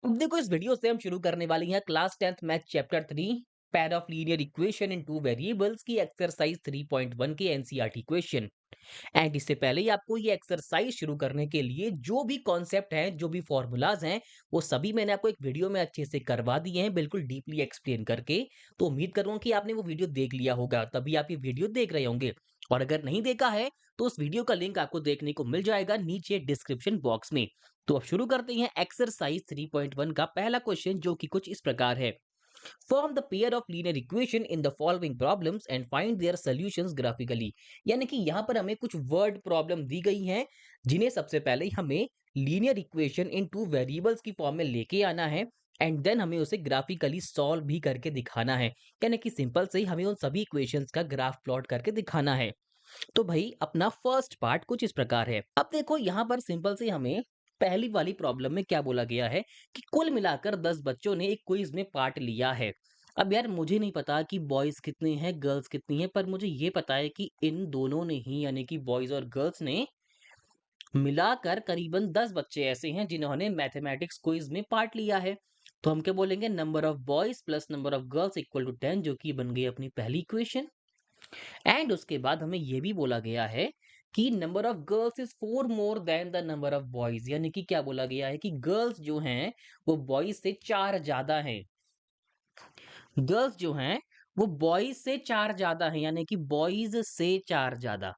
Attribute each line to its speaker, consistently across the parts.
Speaker 1: अब देखो इस वीडियो से हम शुरू करने वाले हैं class 10th math chapter 3 pair of linear equation in two variables की एक्सरसाइज 3.1 के एनसीईआरटी क्वेश्चन। एंड इससे पहले ही आपको ये एक्सरसाइज शुरू करने के लिए जो भी कॉन्सेप्ट हैं, जो भी फॉर्मूलाज हैं, वो सभी मैंने आपको एक वीडियो में अच्छे से करवा दिए हैं, बिल्कुल डीपली एक्सप्लेन करके। तो उम्मीद करूंगा कि आपने वो वीडियो देख लिया होगा, तभी आप ये वीडियो देख रहे होंगे। और अगर नहीं देखा है तो उस वीडियो का लिंक आपको देखने को मिल जाएगा नीचे डिस्क्रिप्शन बॉक्स में। तो अब शुरू करते हैं एक्सरसाइज 3.1 का पहला क्वेश्चन, जो कि कुछ इस प्रकार है। Form the pair of linear equation in the following problems and find their solutions graphically. यानी कि यहाँ पर हमें कुछ वर्ड प्रॉब्लम दी गई हैं, जिन्हें सबसे पहले ही हमें linear equation in two variables की फॉर्म में लेके आना है। एंड देन हमें उसे ग्राफिकली सॉल्व भी करके दिखाना है। यानी कि सिंपल से ही हमें उन सभी इक्वेशंस का ग्राफ प्लॉट करके दिखाना है। तो भाई अपना फर्स्ट पार्ट कुछ इस प्रकार है। अब देखो यहाँ पर सिंपल से हमें पहली वाली प्रॉब्लम में क्या बोला गया है कि कुल मिलाकर 10 बच्चों ने एक क्विज में पार्ट लिया है। अब यार मुझे नहीं पता कि बॉयज कितने हैं गर्ल्स कितनी हैं, पर मुझे ये पता है कि इन दोनों ने ही, यानी कि बॉयज और गर्ल्स ने मिलाकर करीबन 10 बच्चे ऐसे हैं जिन्होंने मैथमेटिक्स क्विज में पार्ट लिया है। तो हम क्या बोलेंगे, number of boys plus number of girls equal to 10, जो कि बन गई अपनी पहली इक्वेशन। एंड उसके बाद हमें यह भी बोला गया है कि number of girls is 4 more than the number of boys. यानी कि क्या बोला गया है कि गर्ल्स जो हैं वो बॉयज से 4 ज्यादा हैं। गर्ल्स जो हैं वो बॉयज से 4 ज्यादा हैं, यानी कि बॉयज से 4 ज्यादा।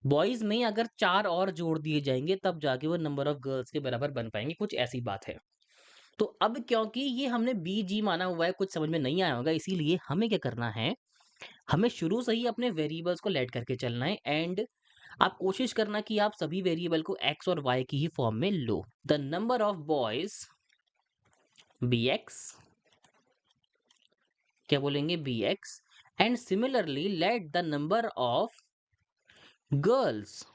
Speaker 1: बॉयज में अगर 4 और जोड़ दिए जाएंगे तब जाके वो नंबर ऑफ गर्ल्स के बराबर बन पाएंगे, कुछ ऐसी बात है। तो अब क्योंकि ये हमने बी जी माना हुआ है, कुछ समझ में नहीं आया होगा, इसीलिए हमें क्या करना है, हमें शुरू से ही अपने वेरिएबल्स को लेट करके चलना है। एंड आप कोशिश करना कि आप सभी वेरिएबल को एक्स और वाई की ही फॉर्म में लो। The number of boys be x, क्या बोलेंगे, be x. And similarly let the number of girls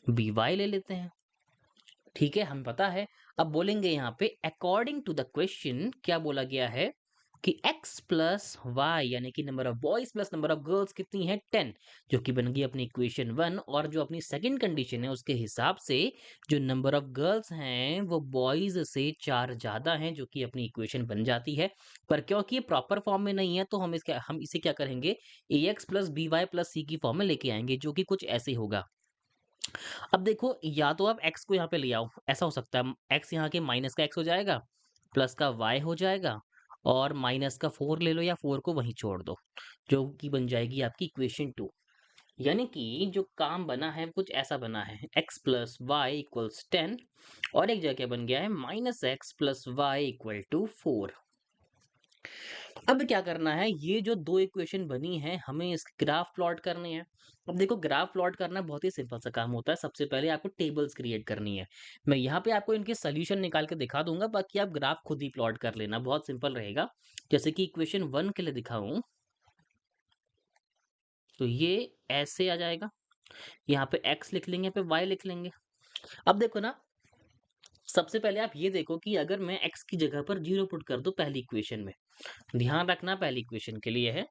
Speaker 1: be y ले लेते हैं। ठीक है, हमें पता है। अब बोलेंगे यहाँ पे अकॉर्डिंग टू द क्वेश्चन क्या बोला गया है कि x प्लस वाई, यानी कि number of boys plus number of girls कितनी है, 10, जो कि बन गई अपनी इक्वेशन 1। और जो अपनी सेकंड कंडीशन है उसके हिसाब से जो नंबर ऑफ गर्ल्स हैं वो बॉयज से 4 ज्यादा हैं, जो कि अपनी इक्वेशन बन जाती है। पर क्योंकि ये प्रॉपर फॉर्म में नहीं है तो हम इसे क्या करेंगे, a x plus b y plus c की फॉर्म में लेके आएंगे, जो कि कुछ ऐसे होगा। अब देखो, या तो आप x को यहाँ पे ले आओ, ऐसा हो सकता है x यहाँ के माइनस का x हो जाएगा, प्लस का y हो जाएगा, और माइनस का 4 ले लो या 4 को वहीं छोड़ दो, जो कि बन जाएगी आपकी इक्वेशन 2। यानी कि जो काम बना है कुछ ऐसा बना है, x प्लस वाई इक्वल्स 10, और एक जगह बन गया है minus x plus y equal to 4। अब क्या करना है, ये जो दो इक्वेशन बनी है हमें इसके ग्राफ प्लॉट करने हैं। अब देखो ग्राफ प्लॉट करना बहुत ही सिंपल सा काम होता है। सबसे पहले आपको टेबल्स क्रिएट करनी है। मैं यहाँ पे आपको इनके सोल्यूशन निकाल के दिखा दूंगा, बाकी आप ग्राफ खुद ही प्लॉट कर लेना, बहुत सिंपल रहेगा। जैसे कि इक्वेशन 1 के लिए दिखाऊं तो ये ऐसे आ जाएगा। यहाँ पे x लिख लेंगे, यहाँ पे y लिख लेंगे। अब देखो ना, सबसे पहले आप ये देखो कि अगर मैं x की जगह पर 0 पुट कर दूं पहली इक्वेशन में, ध्यान रखना पहली इक्वेशन के लिए है,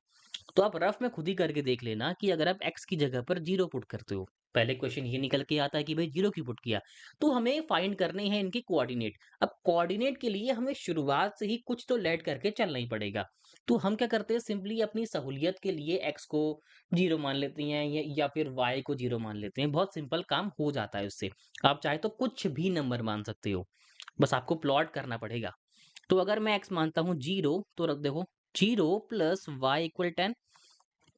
Speaker 1: तो आप रफ में खुद ही करके देख लेना कि अगर आप x की जगह पर 0 पुट करते हो, पहले क्वेश्चन ये निकल के आता है कि भाई 0 क्यों पुट किया। तो हमें फाइंड करने हैं इनके कोऑर्डिनेट। अब कोऑर्डिनेट के लिए हमें शुरुआत से ही कुछ तो लेट करके चलना ही पड़ेगा। तो हम क्या करते हैं, सिंपली अपनी सहूलियत के लिए x को 0 मान लेते हैं, या फिर y को 0 मान लेते हैं। बहुत सिंपल काम हो जाता है उससे। आप चाहे तो कुछ भी नंबर मान सकते हो, बस आपको प्लॉट करना पड़ेगा। तो अगर मैं x मानता हूँ 0, तो रख देखो 0 प्लस वाई इक्वल 10।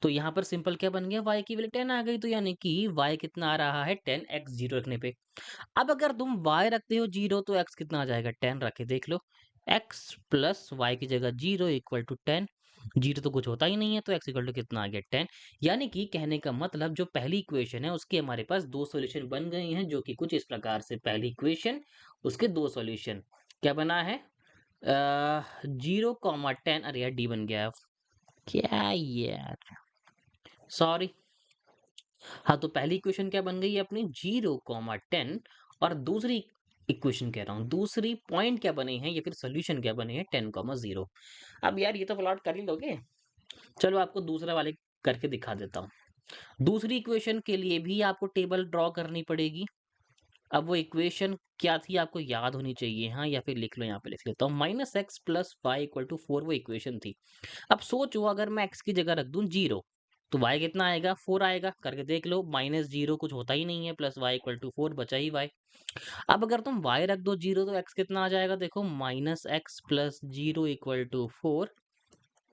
Speaker 1: तो यहाँ पर सिंपल क्या बन गया, y की वैल्यू 10 आ गई। तो यानी कि y कितना आ रहा है, 10, x 0 रखने पे। अब अगर तुम y रखते हो 0 तो x कितना आ जाएगा, 10 रखे देख लो। x प्लस वाई की जगह 0 इक्वल टू 10। 0 तो कुछ होता ही नहीं है, तो x इक्वल टू कितना आ गया, 10। यानी कि कहने का मतलब जो पहली इक्वेशन है उसके हमारे पास दो सॉल्यूशन बन गए हैं, जो कि कुछ इस प्रकार से, पहली इक्वेशन उसके दो सॉल्यूशन। क्या बना है, 0, 10। अरे यार डी बन गया, क्या यार, सॉरी। हाँ, तो पहली इक्वेशन क्या बन गई अपनी, 0, 10। और दूसरी इक्वेशन कह रहा हूँ, दूसरी पॉइंट क्या बने हैं या फिर सोल्यूशन क्या बने हैं, 10, 0। अब यार ये तो प्लॉट कर ही लोगे, चलो आपको दूसरा वाले करके दिखा देता हूँ। दूसरी इक्वेशन के लिए भी आपको टेबल ड्रॉ करनी पड़ेगी। अब वो इक्वेशन क्या थी आपको याद होनी चाहिए, हाँ, या फिर लिख लो, यहाँ पे लिख लेता हूँ, minus x plus y equal to 4 वो इक्वेशन थी। अब सोचो अगर मैं x की जगह रख दूं 0, तो y कितना आएगा, 4 आएगा, करके देख लो, माइनस 0 कुछ होता ही नहीं है, प्लस y इक्वल टू 4 बचा ही y। अब अगर तुम y रख दो 0 तो x कितना आ जाएगा, देखो minus x plus 0 equal to 4।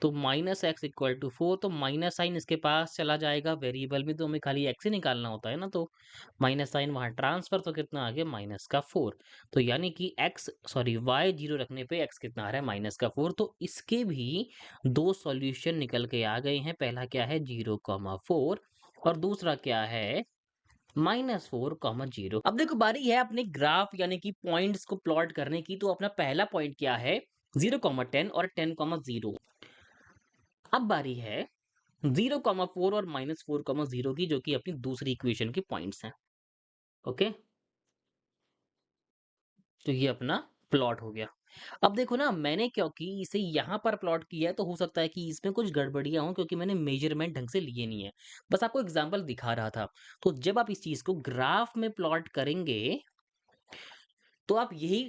Speaker 1: तो माइनस एक्स इक्वल टू 4, तो माइनस साइन इसके पास चला जाएगा, वेरिएबल में तो हमें खाली एक्स ही निकालना होता है ना, तो माइनस साइन वहां ट्रांसफर, तो कितना आ गया माइनस का 4। तो यानी कि एक्स सॉरी वाई 0 रखने पे एक्स कितना आ रहा है माइनस का 4। तो इसके भी दो सॉल्यूशन निकल के आ गए हैं, पहला क्या है 0,4 और दूसरा क्या है -4,0। अब देखो बारी है अपने ग्राफ यानी कि पॉइंट्स को प्लॉट करने की। तो अपना पहला पॉइंट क्या है 0,10 और 10,0। अब बारी है 0,4 और -4,0 की, जो कि अपनी दूसरी इक्वेशन के पॉइंट्स हैं। ओके, तो ये अपना प्लॉट हो गया। अब देखो ना, मैंने क्योंकि इसे यहाँ पर प्लॉट किया है तो हो सकता है कि इसमें कुछ गड़बड़ियां हों, क्योंकि मैंने मेजरमेंट ढंग से लिए नहीं है, बस आपको एग्जांपल दिखा रहा था। तो जब आप इस चीज को ग्राफ में प्लॉट करेंगे तो आप यही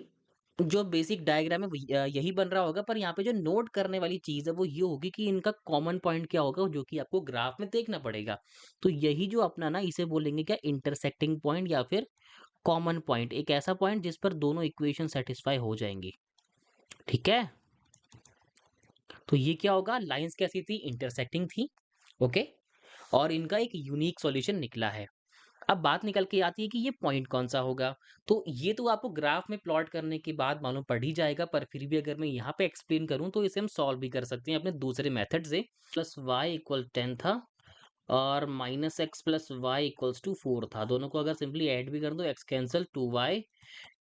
Speaker 1: जो बेसिक डायग्राम है यही बन रहा होगा, पर यहाँ पे जो नोट करने वाली चीज है वो ये होगी कि इनका कॉमन पॉइंट क्या होगा, जो कि आपको ग्राफ में देखना पड़ेगा। तो यही जो अपना ना इसे बोलेंगे क्या, इंटरसेक्टिंग पॉइंट या फिर कॉमन पॉइंट, एक ऐसा पॉइंट जिस पर दोनों इक्वेशन सेटिस्फाई हो जाएंगी। ठीक है, तो ये क्या होगा, लाइंस कैसी थी, इंटरसेक्टिंग थी। ओके, और इनका एक यूनिक सॉल्यूशन निकला है। अब बात निकल के आती है कि ये पॉइंट कौन सा होगा। तो ये तो आपको ग्राफ में प्लॉट करने के बाद मालूम पड़ ही जाएगा, पर फिर भी अगर मैं यहाँ पे एक्सप्लेन करूँ तो इसे हम सॉल्व भी कर सकते हैं अपने दूसरे मेथड से। प्लस वाई इक्वल 10 था और minus x plus y equals to 4 था। दोनों को अगर सिंपली ऐड भी कर दो, एक्स कैंसिल, 2y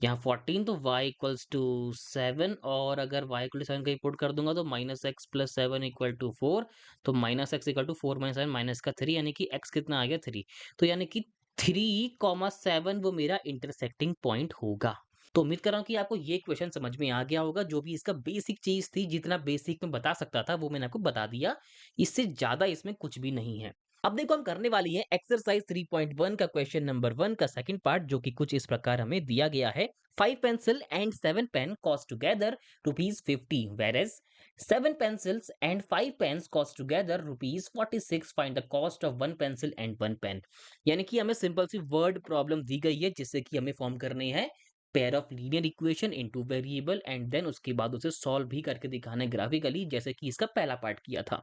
Speaker 1: यहाँ 14, तो y इक्वल्स टू 7, और अगर y इक्वल टू 7 का पुट कर दूंगा तो minus x plus 7 equal to 4। तो minus x equal to 4 minus 7 minus का 3, यानी कि x कितना आ गया 3। तो यानी कि 3,7 वो मेरा इंटरसेक्टिंग पॉइंट होगा। तो उम्मीद कर रहा हूँ कि आपको ये क्वेश्चन समझ में आ गया होगा। जो भी इसका बेसिक चीज थी, जितना बेसिक में बता सकता था वो मैंने आपको बता दिया, इससे ज्यादा इसमें कुछ भी नहीं है। अब देखो हम करने वाली है एक्सरसाइज 3.1 का क्वेश्चन नंबर 1 का सेकंड पार्ट, जो कि कुछ इस प्रकार हमें दिया गया है। 5 pencil and 7 pen cost together rupees 50, whereas 7 pencils and 5 pens cost together rupees 46. Find the cost of 1 pencil and 1 pen। यानी कि हमें सिंपल सी वर्ड प्रॉब्लम दी गई है, जिससे कि हमें फॉर्म करनी है pair of linear equation in two variable, and then उसके बाद उसे सॉल्व भी करके दिखाना है ग्राफिकली, जैसे कि इसका पहला पार्ट किया था।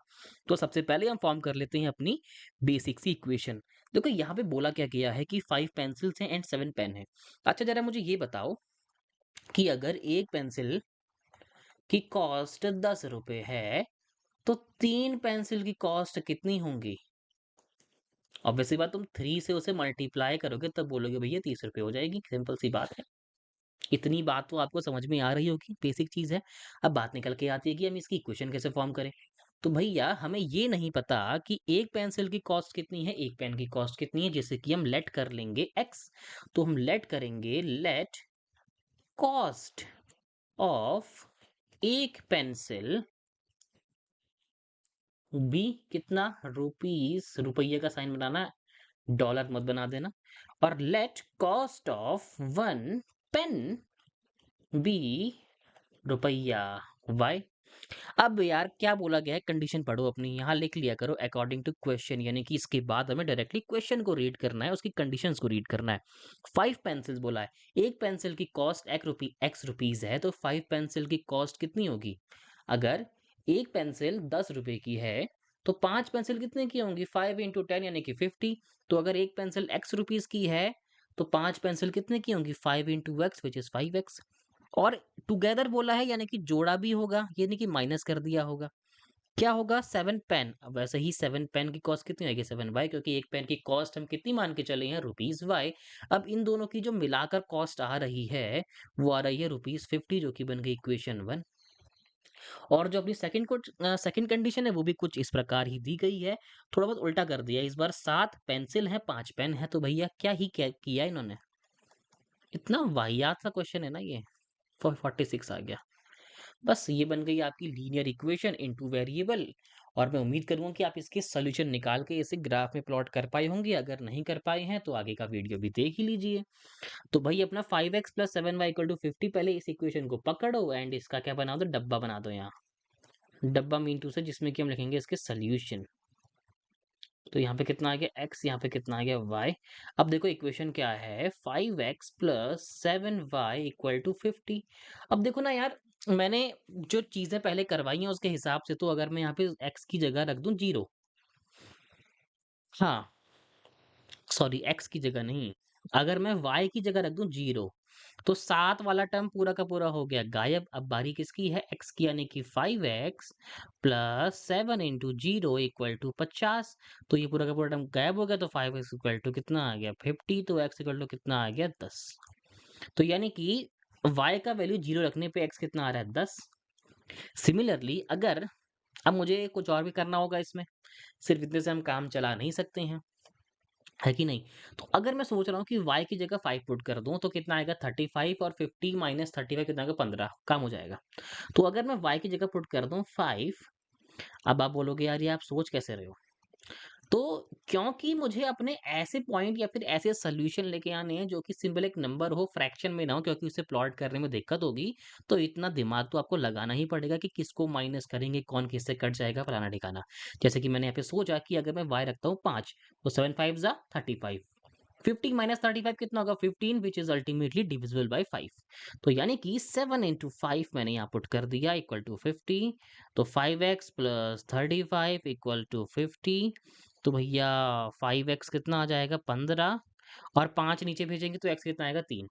Speaker 1: तो सबसे पहले हम फॉर्म कर लेते हैं अपनी बेसिक सी इक्वेशन। देखो यहाँ पे बोला क्या गया है कि 5 पेंसिल्स हैं एंड 7 पेन है। अच्छा जरा मुझे ये बताओ कि अगर एक पेंसिल की कॉस्ट 10 रुपए है तो 3 पेंसिल की कॉस्ट कितनी होंगी। ऑब्वियसली बात, तुम 3 से उसे मल्टीप्लाई करोगे तब बोलोगे भैया 30 रुपए हो जाएगी, सिंपल सी बात है। इतनी बात तो आपको समझ में आ रही होगी, बेसिक चीज है। अब बात निकल के आती है कि हम इसकी इक्वेशन कैसे फॉर्म करें। तो भैया हमें ये नहीं पता कि एक पेंसिल की कॉस्ट कितनी है, एक पेन की कॉस्ट कितनी है, जैसे कि हम लेट कर लेंगे x। तो हम लेट करेंगे, लेट कॉस्ट ऑफ एक पेंसिल बी कितना, रुपीस, रुपये का साइन बनाना है, डॉलर मत बना देना। और let cost of one pen be रुपया y। अब यार क्या बोला गया है, कंडीशन पढ़ो अपनी, यहाँ लिख लिया करो अकॉर्डिंग टू क्वेश्चन, यानी कि इसके बाद हमें डायरेक्टली क्वेश्चन को रीड करना है, उसकी कंडीशंस को रीड करना है। 5 पेंसिल्स बोला है, एक पेंसिल की कॉस्ट एक्स रुपीज है, तो 5 पेंसिल की कॉस्ट कितनी होगी। अगर एक पेंसिल 10 रुपए की है तो 5 पेंसिल कितने की होंगी, 5 इंटू 10 यानी कि 50। तो अगर एक पेंसिल एक्स रुपीज की है तो 5 पेंसिल कितने की होंगी, 5 into x which is 5x। और टुगेदर बोला है यानी कि जोड़ा भी होगा, यानी कि माइनस कर दिया होगा। क्या होगा, 7 पेन। अब वैसे ही 7 पेन की कॉस्ट कितनी होगी, 7y, क्योंकि एक पेन की कॉस्ट हम कितनी मान के चले हैं, रुपीज y। अब इन दोनों की जो मिलाकर कॉस्ट आ रही है वो आ रही है रुपीज 50, जो कि बन गई इक्वेशन 1। और जो अपनी सेकंड कंडीशन है वो भी कुछ इस प्रकार ही दी गई है, थोड़ा बहुत उल्टा कर दिया इस बार। 7 पेंसिल है 5 पेन है, तो भैया क्या किया इन्होंने, इतना वाहियात सा क्वेश्चन है ना ये, 46 आ गया। बस ये बन गई आपकी linear equation in two variable. और मैं उम्मीद करूंगा कि आप इसके सोल्यूशन निकाल के इसे ग्राफ में प्लॉट कर पाए होंगे। अगर नहीं कर पाए हैं तो आगे का वीडियो भी देख ही लीजिए। तो भाई अपना 5x plus 7y equal to 50, पहले इस इक्वेशन को पकड़ो एंड इसका क्या बना दो, डब्बा बना दो यहाँ। डब्बा मीन टू से, जिसमें कि हम लिखेंगे इसके सोल्यूशन। तो यहाँ पे कितना आ गया x, यहाँ पे कितना आ गया y। अब देखो इक्वेशन क्या है, 5x plus 7y equal to 50। अब देखो ना यार, मैंने जो चीजें पहले करवाई हैं उसके हिसाब से, तो अगर मैं यहाँ पे x की जगह रख दूं 0, हाँ सॉरी x की जगह नहीं, अगर मैं y की जगह रख दूं 0, तो 7 वाला टर्म पूरा का पूरा हो गया गायब। अब बारी किसकी है, x की, यानी कि 5x plus 7 into 0 equal to 50। तो ये पूरा का पूरा टर्म गायब हो गया। तो 5x इक्वल टू कितना आ गया 50, तो x इक्वल टू कितना आ गया 10। तो यानी कि y का वैल्यू 0 रखने पे x कितना आ रहा है 10। सिमिलरली अगर अब मुझे कुछ और भी करना होगा इसमें, सिर्फ इतने से हम काम चला नहीं सकते हैं, है कि नहीं। तो अगर मैं सोच रहा हूँ कि y की जगह 5 पुट कर दूं तो कितना आएगा 35, और 50 माइनस 35 कितना आएगा 15, काम हो जाएगा। तो अगर मैं y की जगह पुट कर दूं 5, अब आप बोलोगे यार ये आप सोच कैसे रहे हो। तो क्योंकि मुझे अपने ऐसे पॉइंट या फिर ऐसे सॉल्यूशन लेके आने हैं जो कि सिंपल एक नंबर हो, फ्रैक्शन में ना हो, क्योंकि उसे प्लॉट करने में दिक्कत होगी। तो इतना दिमाग तो आपको लगाना ही पड़ेगा कि किसको माइनस करेंगे, कौन किससे कट जाएगा, फलाना ठिकाना। जैसे कि मैंने यहाँ पे सोचा कि अगर मैं y रखता हूँ 5, तो 7 5 जा 35, 50 माइनस 35 कितना होगा 15, which is ultimately divisible by 5। तो यानी कि 7 इंटू 5 मैंने यहाँ पुट कर दिया इक्वल टू 50। तो 5x प्लस 35 इक्वल टू 50। तो भैया 5x कितना आ जाएगा 15, और 5 नीचे भेजेंगे तो x कितना आएगा 3।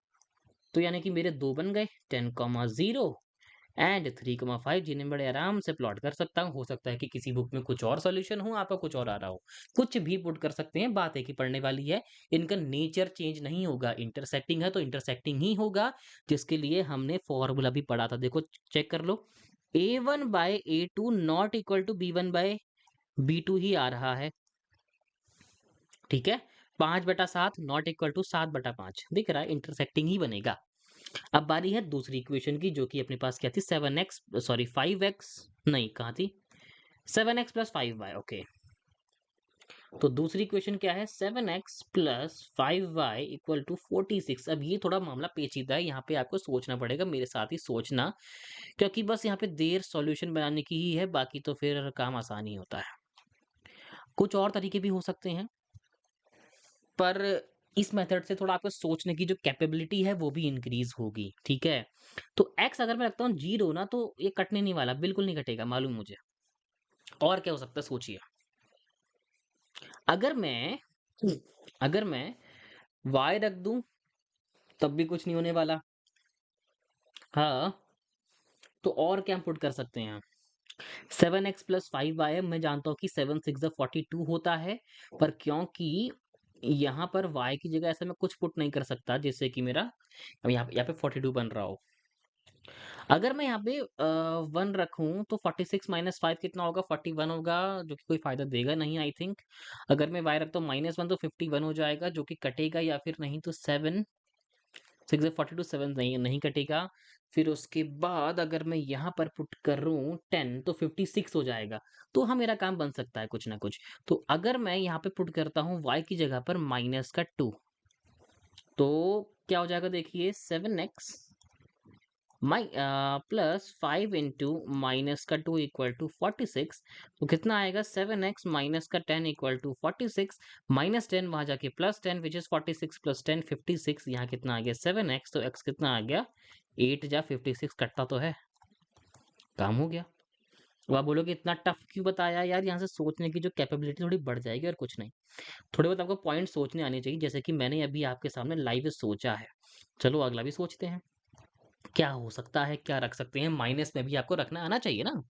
Speaker 1: तो यानी कि मेरे दो बन गए 10,0 एंड 3,5, जिन्हें बड़े आराम से प्लॉट कर सकता हूँ। हो सकता है कि किसी बुक में कुछ और सॉल्यूशन हो, आपका कुछ और आ रहा हो, कुछ भी पुट कर सकते हैं, बात एक ही पढ़ने वाली है। इनका नेचर चेंज नहीं होगा, इंटरसेक्टिंग है तो इंटरसेक्टिंग ही होगा, जिसके लिए हमने फॉर्मूला भी पढ़ा था। देखो चेक कर लो, a1 by a2 not equal to b1 by b2 ही आ रहा है, ठीक है। 5/7 नॉट इक्वल टू 7/5 दिख रहा है, इंटरसेक्टिंग ही बनेगा। अब बारी है दूसरी इक्वेशन की, जो कि अपने पास क्या थी 7x, सॉरी 5x, नहीं कहाँ थी 7x प्लस 5y, ओके। तो दूसरी इक्वेशन क्या है 7x plus 5y equal to 46। अब ये थोड़ा मामला पेचीदा है, यहाँ पे आपको सोचना पड़ेगा, मेरे साथ ही सोचना, क्योंकि बस यहाँ पे देर सॉल्यूशन बनाने की ही है, बाकी तो फिर काम आसान ही होता है। कुछ और तरीके भी हो सकते हैं, पर इस मेथड से थोड़ा आपको सोचने की जो कैपेबिलिटी है वो भी इंक्रीज होगी, ठीक है। तो x अगर मैं रखता हूँ 0 ना, तो ये कटने नहीं वाला, बिल्कुल नहीं कटेगा, मालूम मुझे। और क्या हो सकता है सोचिए, अगर मैं अगर मैं y रख दूं तब भी कुछ नहीं होने वाला। हाँ, तो और क्या हम पुट कर सकते हैं, 7x प्लस 5y है, मैं जानता हूँ कि 7 6 42 होता है, पर क्योंकि यहाँ पर y की जगह ऐसा मैं कुछ पुट नहीं कर सकता जिससे कि मेरा अब यहाँ पे 42 बन रहा हो। अगर मैं यहाँ पे 1 रखूं तो 46 माइनस 5 कितना होगा 41 होगा, जो कि कोई फायदा देगा नहीं आई थिंक। अगर मैं y रखता हूँ -1 तो 51 हो जाएगा, जो कि कटेगा, या फिर नहीं तो 7 6 42 7 नहीं नहीं कटेगा। फिर उसके बाद अगर मैं यहाँ पर पुट करूँ 10 तो 56 हो जाएगा। तो हाँ मेरा काम बन सकता है कुछ ना कुछ। तो अगर मैं यहाँ पे पुट करता हूँ y की जगह पर -2, तो क्या हो जाएगा देखिए 7x plus 5 into -2 equal to 46। तो कितना आएगा 7x -10 इक्वल टू 46, -10 वहां जाके +10 विच इज 46 प्लस 10 56। यहाँ कितना आ गया 7x, तो x कितना आ गया 8 जा 56, कटता तो है, काम हो गया। अब आप बोलोगे इतना टफ क्यों बताया यार, यहाँ से सोचने की जो कैपेबिलिटी थोड़ी बढ़ जाएगी और कुछ नहीं। थोड़े बहुत आपको पॉइंट सोचने आने चाहिए, जैसे कि मैंने अभी आपके सामने लाइव सोचा है। चलो अगला भी सोचते हैं, क्या हो सकता है, क्या रख सकते हैं, माइनस में भी आपको रखना आना चाहिए ना,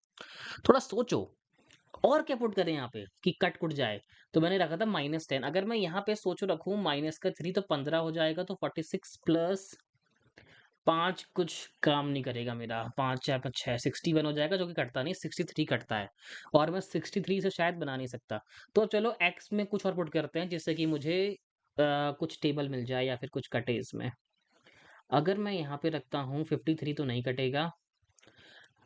Speaker 1: थोड़ा सोचो। और क्या पुट करें यहाँ पे कि कट कुट जाए। तो मैंने रखा था -10, अगर मैं यहाँ पे सोचो रखूं -3 तो 15 हो जाएगा, तो 46 प्लस 5 कुछ काम नहीं करेगा मेरा, 5 4 5 6 61 हो जाएगा, जो कि कटता नहीं, 63 कटता है, और मैं 63 से शायद बना नहीं सकता। तो अब चलो एक्स में कुछ और पुट करते हैं जिससे कि मुझे कुछ टेबल मिल जाए या फिर कुछ कटे इसमें। अगर मैं यहाँ पे रखता हूँ 53 तो नहीं कटेगा,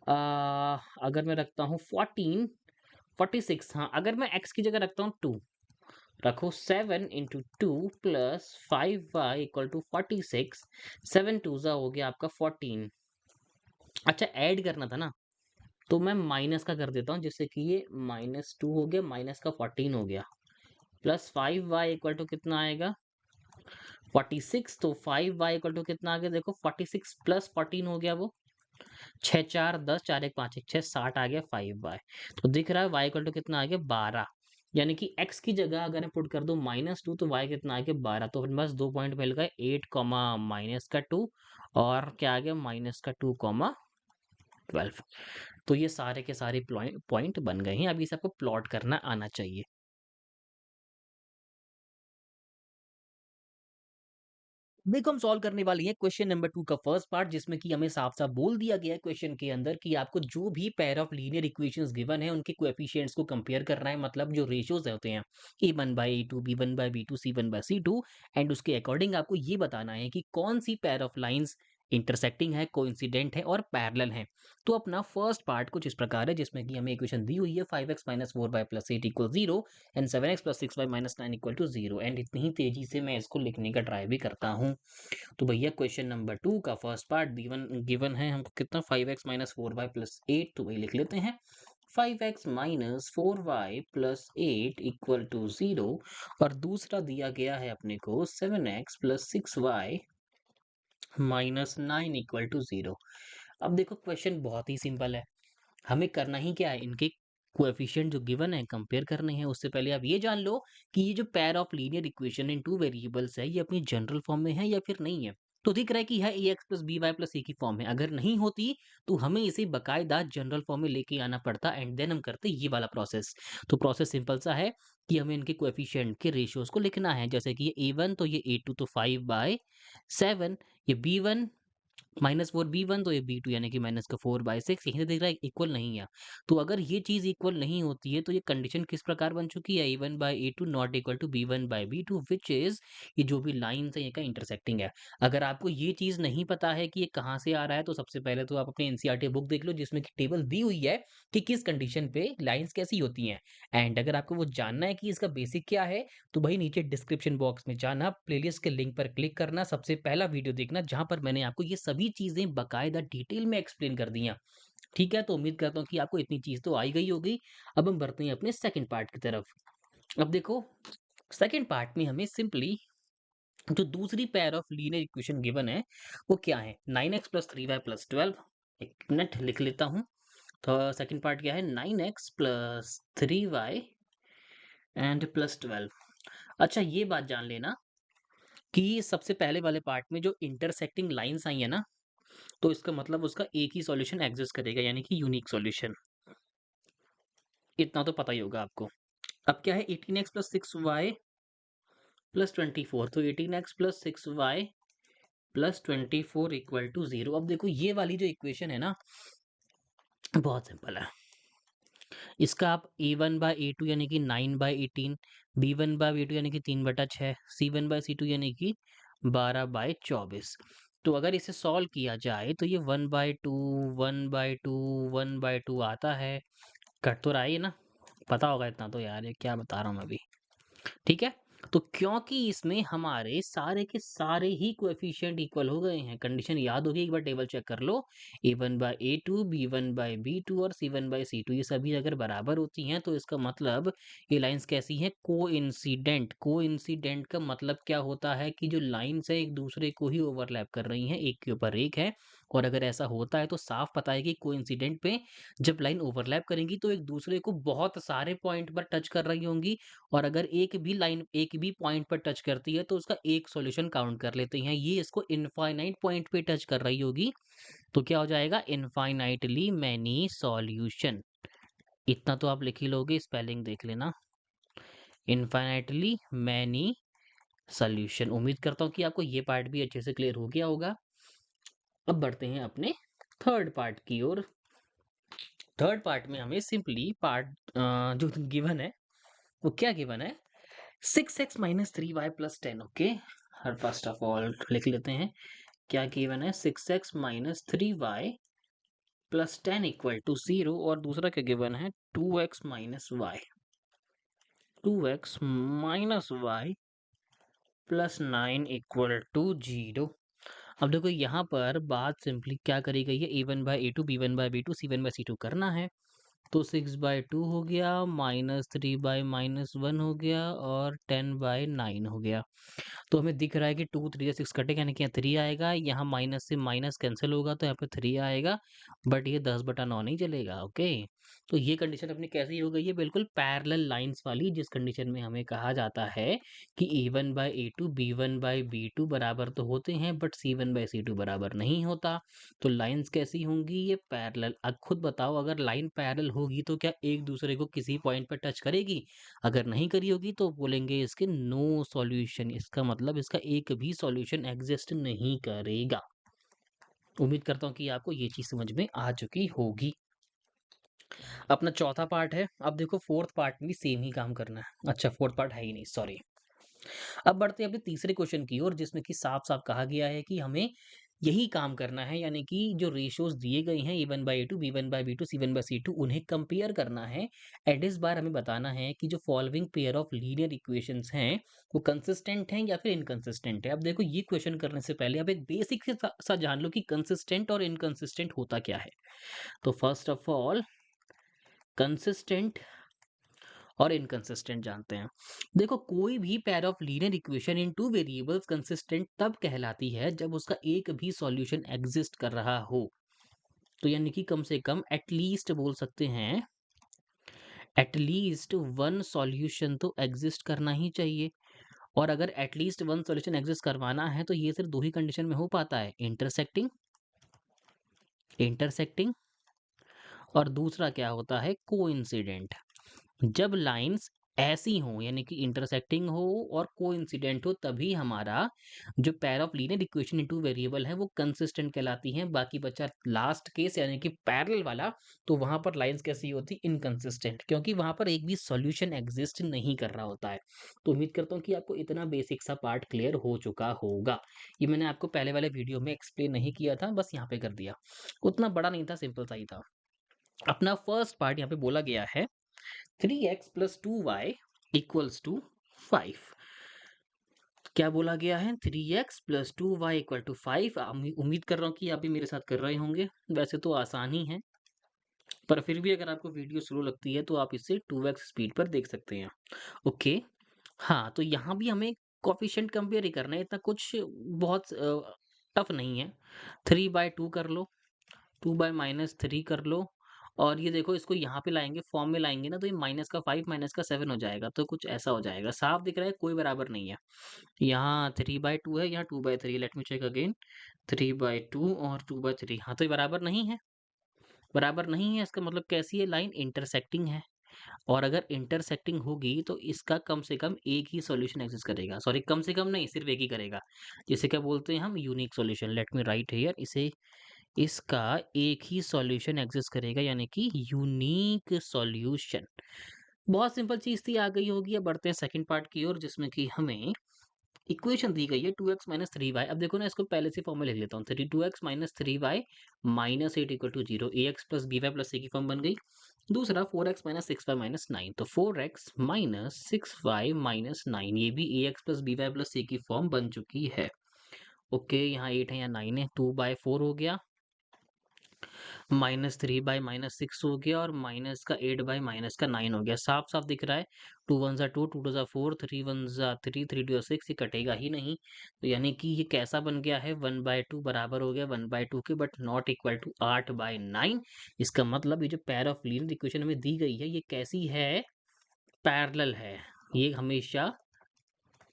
Speaker 1: अगर मैं रखता हूँ 14 46, हाँ, अगर मैं x की जगह रखता हूँ 2, रखो 7 into two plus 5y equal to 46, 7 टू ज़ा हो गया आपका 14। अच्छा, ऐड करना था ना, तो मैं माइनस का कर देता हूँ, जिससे कि ये -2 हो गया, माइनस का 14 हो गया, प्लस 5y इक्वल टू कितना आएगा 46। तो 5y इक्वल टू कितना आ गया, देखो 46 प्लस 14 हो गया, वो 6 4 10, 4 1 5 1 6 60 आ गया 5y। तो दिख रहा है y इक्वल टू कितना आ गया 12, यानी कि x की जगह अगर मैं पुट कर दूं -2, तो y कितना आ गया 12। तो बस 2 पॉइंट मिल गए, 8 कॉमा माइनस का 2, और क्या आ गया माइनस का 2 कॉमा 12। तो ये सारे के सारे पॉइंट बन गए हैं। अभी इसे आपको प्लॉट करना आना चाहिए। देखो, हम सॉल्व करने वाली है क्वेश्चन नंबर 2 का फर्स्ट पार्ट, जिसमें कि हमें साफ-साफ बोल दिया गया है क्वेश्चन के अंदर कि आपको जो भी pair of linear equations given है, उनके कोएफिशिएंट्स को कंपेयर करना है, मतलब जो रेशियोज होते हैं a1/a2, b1/b2, c1/c2, एंड उसके अकॉर्डिंग आपको ये बताना है कि कौन सी पेयर ऑफ लाइंस इंटरसेक्टिंग है, कोइंसिडेंट है और पैरेलल है। तो अपना फर्स्ट पार्ट कुछ इस प्रकार है, जिसमें कि हमें इक्वेशन दी हुई है 5x - 4y + 8 = 0 and 7x + 6y - 9 = 0, and इतनी ही तेजी से मैं इसको लिखने का ट्राई भी करता हूँ। तो भैया क्वेश्चन नंबर 2 का फर्स्ट पार्ट गिवन गिवन है हमको कितना 5x - 4y + 8, तो वही लिख लेते हैं 5x - 4y + 8 = 0, और दूसरा दिया गया है अपने को 7x + 6y - 9 = 0। अब देखो, क्वेश्चन बहुत ही सिंपल है। हमें करना ही क्या है, इनके कोएफिशिएंट जो गिवन है कंपेयर करने हैं। उससे पहले आप ये जान लो कि ये जो pair of linear equation in two variables है, ये अपनी जनरल फॉर्म में है या फिर नहीं है। तो दिख रहा है कि यह ax + by + c की फॉर्म है। अगर नहीं होती तो हमें इसे बकायदा जनरल फॉर्म में लेके आना पड़ता, एंड देन हम करते ये वाला प्रोसेस। तो प्रोसेस सिंपल सा है कि हमें इनके कोएफिशिएंट के रेशियोज को लिखना है। जैसे कि ये a1 तो ये a2 तो 5/7, ये b1 -4 b1 तो ये b2 यानी कि -4/6, यहीं से दिख रहा है इक्वल नहीं है। तो अगर ये चीज़ इक्वल नहीं होती है, तो ये कंडीशन किस प्रकार बन चुकी है, a1/a2 not equal to b1/b2, which is ये जो भी लाइन्स है, ये का इंटरसेक्टिंग है। अगर आपको ये चीज़ नहीं पता है कि ये कहाँ से आ रहा है, तो सबसे पहले तो आप अपनी एनसीईआरटी बुक देख लो, जिसमें कि टेबल दी हुई है कि किस कंडीशन पे लाइन्स कैसी होती हैं। एंड अगर आपको वो जानना है कि इसका बेसिक क्या है, तो भाई नीचे डिस्क्रिप्शन बॉक्स में जाना, प्लेलिस्ट के लिंक पर क्लिक करना, सबसे पहला वीडियो देखना, जहाँ पर मैंने आपको ये सभी चीज़ें बाकायदा डिटेल में एक्सप्लेन कर दी हैं। ठीक है? तो उम्मीद करता हूँ कि आपको इतनी चीज़ तो आ ही गई होगी। अब हम बढ़ते हैं अपने सेकंड पार्ट की तरफ। अब देखो, सेकंड पार्ट में हमें सिंपली जो दूसरी pair of linear equation given है, वो क्या है? 9x + 3y + 12। 1 मिनट लिख लेता हूँ। तो सेकंड पार्ट क्या है? 9x + 3y and +12। अच्छा, ये बात जान लेना कि सबसे पहले वाले पार्ट में जो इंटरसेक्टिंग लाइन्स आई है ना, तो इसका मतलब उसका एक ही सॉल्यूशन एग्जिस्ट करेगा, यानी कि यूनिक सॉल्यूशन। इतना तो पता ही होगा आपको। अब क्या है, 18x + 6y + 24, तो 18x + 6y + 24 = 0। अब देखो, ये वाली जो इक्वेशन है ना, बहुत सिंपल है। इसका आप a1/a2 यानी कि 9/18, b1/b2 यानी कि 3/6, c1/c2 यानी कि 12/24। तो अगर इसे सॉल्व किया जाए, तो ये 1/2 1/2 1/2 आता है। कट तो रहा ही है ना? पता होगा इतना तो यार, ये क्या बता रहा हूँ मैं अभी। ठीक है? तो क्योंकि इसमें हमारे सारे के सारे ही कोएफ़िशिएंट इक्वल हो गए हैं, कंडीशन याद होगी, एक बार टेबल चेक कर लो। a1/a2, b1/b2 और c1/c2, ये सभी अगर बराबर होती हैं, तो इसका मतलब ये लाइन्स कैसी हैं? कोइंसिडेंट। कोइंसिडेंट का मतलब क्या होता है कि जो लाइन्स हैं, एक दूसरे को ही ओवरलैप कर रही हैं, एक के ऊपर एक है। और अगर ऐसा होता है, तो साफ पता है कि कोइंसिडेंट पे जब लाइन ओवरलैप करेंगी, तो एक दूसरे को बहुत सारे पॉइंट पर टच कर रही होंगी, और अगर एक भी लाइन एक भी पॉइंट पर टच करती है, तो उसका एक सॉल्यूशन काउंट कर लेते हैं। ये इसको इनफाइनाइट पॉइंट पे टच कर रही होगी, तो क्या हो जाएगा? Infinitely many solution. इतना तो आप लिख ही लोगे, स्पेलिंग देख लेना। Infinitely many solution. उम्मीद करता हूँ कि आपको ये पार्ट भी अच्छे से क्लियर हो गया होगा। अब बढ़ते हैं अपने थर्ड पार्ट की ओर। थर्ड पार्ट में हमें सिंपली पार्ट जो गिवन है, वो क्या गिवन है? 6x - 3y + 10। Okay, her first of all लिख लेते हैं क्या गिवन है। 6x - 3y
Speaker 2: plus 10 equal to 0 और दूसरा क्या गिवन है 2x minus y 2x minus y plus 9 equal to 0। अब देखो यहाँ पर बात सिंपली क्या करी गई है a1/a2 b1/b2 c1/c2 करना है। तो 6/2 हो गया माइनस 3/-1 हो गया और 10/9 हो गया। तो हमें दिख रहा है कि 2 3 6 कटेगा यानी कि यहाँ 3 आएगा, यहाँ माइनस से माइनस कैंसिल होगा तो यहाँ पे 3 आएगा, बट ये 10/9 नहीं चलेगा। ओके, तो ये कंडीशन अपनी कैसी हो गई है, बिल्कुल पैरेलल लाइंस वाली, जिस कंडीशन में हमें कहा जाता है कि a1/a2 b1/b2 बराबर तो होते हैं बट c1/c2 बराबर नहीं होता। तो लाइंस कैसी होंगी, ये पैरेलल। अब खुद बताओ, अगर लाइन पैरेलल होगी तो क्या एक दूसरे को किसी पॉइंट पर टच करेगी? अगर नहीं करी होगी तो बोलेंगे इसके नो सॉल्यूशन, इसका मतलब इसका एक भी सॉल्यूशन एग्जिस्ट नहीं करेगा। उम्मीद करता हूँ कि आपको ये चीज समझ में आ चुकी होगी। अपना चौथा पार्ट है। अब देखो फोर्थ पार्ट में भी सेम ही काम करना है। अच्छा, फोर्थ पार्ट है ही नहीं, सॉरी। अब बढ़ते हैं अपने तीसरे क्वेश्चन की ओर, जिसमें कि साफ साफ कहा गया है कि हमें यही काम करना है, यानी कि जो रेशियोज दिए गए हैं a1/a2 b1/b2 c1/c2 उन्हें कंपेयर करना है। एंड इस बार हमें बताना है कि जो following pair of linear equations हैं वो कंसिस्टेंट हैं या फिर इनकंसिस्टेंट है। अब देखो, ये क्वेश्चन करने से पहले अब एक बेसिक सा जान लो कि कंसिस्टेंट और इनकंसिस्टेंट होता क्या है। तो फर्स्ट ऑफ ऑल कंसिस्टेंट और इनकंसिस्टेंट जानते हैं। देखो, कोई भी pair of linear equation in two variables consistent तब कहलाती है जब उसका एक भी सॉल्यूशन एग्जिस्ट कर रहा हो। तो यानी कि कम से कम एटलीस्ट बोल सकते हैं, एटलीस्ट वन सॉल्यूशन तो एग्जिस्ट करना ही चाहिए। और अगर एटलीस्ट वन सॉल्यूशन एग्जिस्ट करवाना है तो ये सिर्फ दो ही कंडीशन में हो पाता है, इंटरसेक्टिंग इंटरसेक्टिंग और दूसरा क्या होता है, कोइंसिडेंट। जब लाइंस ऐसी हो यानी कि इंटरसेक्टिंग हो और कोइंसिडेंट हो, तभी हमारा जो pair of linear equation in two variable है वो कंसिस्टेंट कहलाती हैं। बाकी बचा लास्ट केस यानी कि पैरेलल वाला, तो वहां पर लाइंस कैसी होती, इनकंसिस्टेंट, क्योंकि वहां पर एक भी सॉल्यूशन एग्जिस्ट नहीं कर रहा होता है। तो उम्मीद करता हूँ कि आपको इतना बेसिक सा पार्ट क्लियर हो चुका होगा। ये मैंने आपको पहले वाले वीडियो में एक्सप्लेन नहीं किया था, बस यहाँ पे कर दिया। उतना बड़ा नहीं था, सिंपल सा ही था। अपना फर्स्ट पार्ट यहाँ पे बोला गया है 3x plus 2y equals to 5। क्या बोला गया है, 3x plus 2y equal to 5। उम्मीद कर रहा हूँ कि आप भी मेरे साथ कर रहे होंगे। वैसे तो आसान ही है, पर फिर भी अगर आपको वीडियो स्लो लगती है तो आप इसे 2x स्पीड पर देख सकते हैं। ओके, हाँ, तो यहाँ भी हमें कोफिशिएंट कंपेयर ही करना है, इतना कुछ बहुत टफ नहीं है। 3/2 कर लो, 2/-3 कर लो, और ये देखो इसको यहाँ पे लाएंगे, फॉर्म में लाएंगे ना, तो ये माइनस का 5 माइनस का 7 हो जाएगा। तो कुछ ऐसा हो जाएगा, साफ दिख रहा है, कोई बराबर नहीं है। यहाँ 3/2 है, यहाँ 2/3, लेट मी चेक अगेन। 3/2 और 2/3, हाँ तो ये बराबर नहीं है। बराबर नहीं है इसका मतलब कैसी है, लाइन इंटरसेक्टिंग है। और अगर इंटरसेक्टिंग होगी तो इसका कम से कम एक ही सॉल्यूशन एग्जिस्ट करेगा। सॉरी, कम से कम नहीं, सिर्फ एक ही करेगा। जिसे क्या बोलते हैं हम, unique solution. Let me right here, इसे इसका एक ही सॉल्यूशन एग्जिस्ट करेगा, यानी कि यूनिक सॉल्यूशन। बहुत सिंपल चीज थी, आ गई होगी। अब बढ़ते हैं सेकंड पार्ट की ओर, जिसमें कि हमें इक्वेशन दी गई है 2x माइनस 3y। अब देखो ना, इसको पहले से फॉर्म में लिख लेता हूँ। 2x minus 3y minus 8 equal to 0। ax plus by plus c की फॉर्म बन गई। दूसरा 4x माइनस 6y माइनस 9, तो 4x माइनस 6y माइनस 9, ये भी ax plus by plus c की फॉर्म बन चुकी है। ओके, यहाँ 8 है, यहाँ 9 है, 2/4 हो गया, -3/-6 हो गया, और माइनस का 8/-9 हो गया। साफ साफ दिख रहा है, 2 1 2, 2 2 4, 3 1 3, 3 2 6, ये कटेगा ही नहीं। तो यानी कि ये कैसा बन गया है, 1/2 बराबर हो गया 1/2 के, बट नॉट इक्वल टू 8/9। इसका मतलब ये जो पेयर ऑफ लीनियर इक्वेशन हमें दी गई है, ये कैसी है, पैरेलल है। ये हमेशा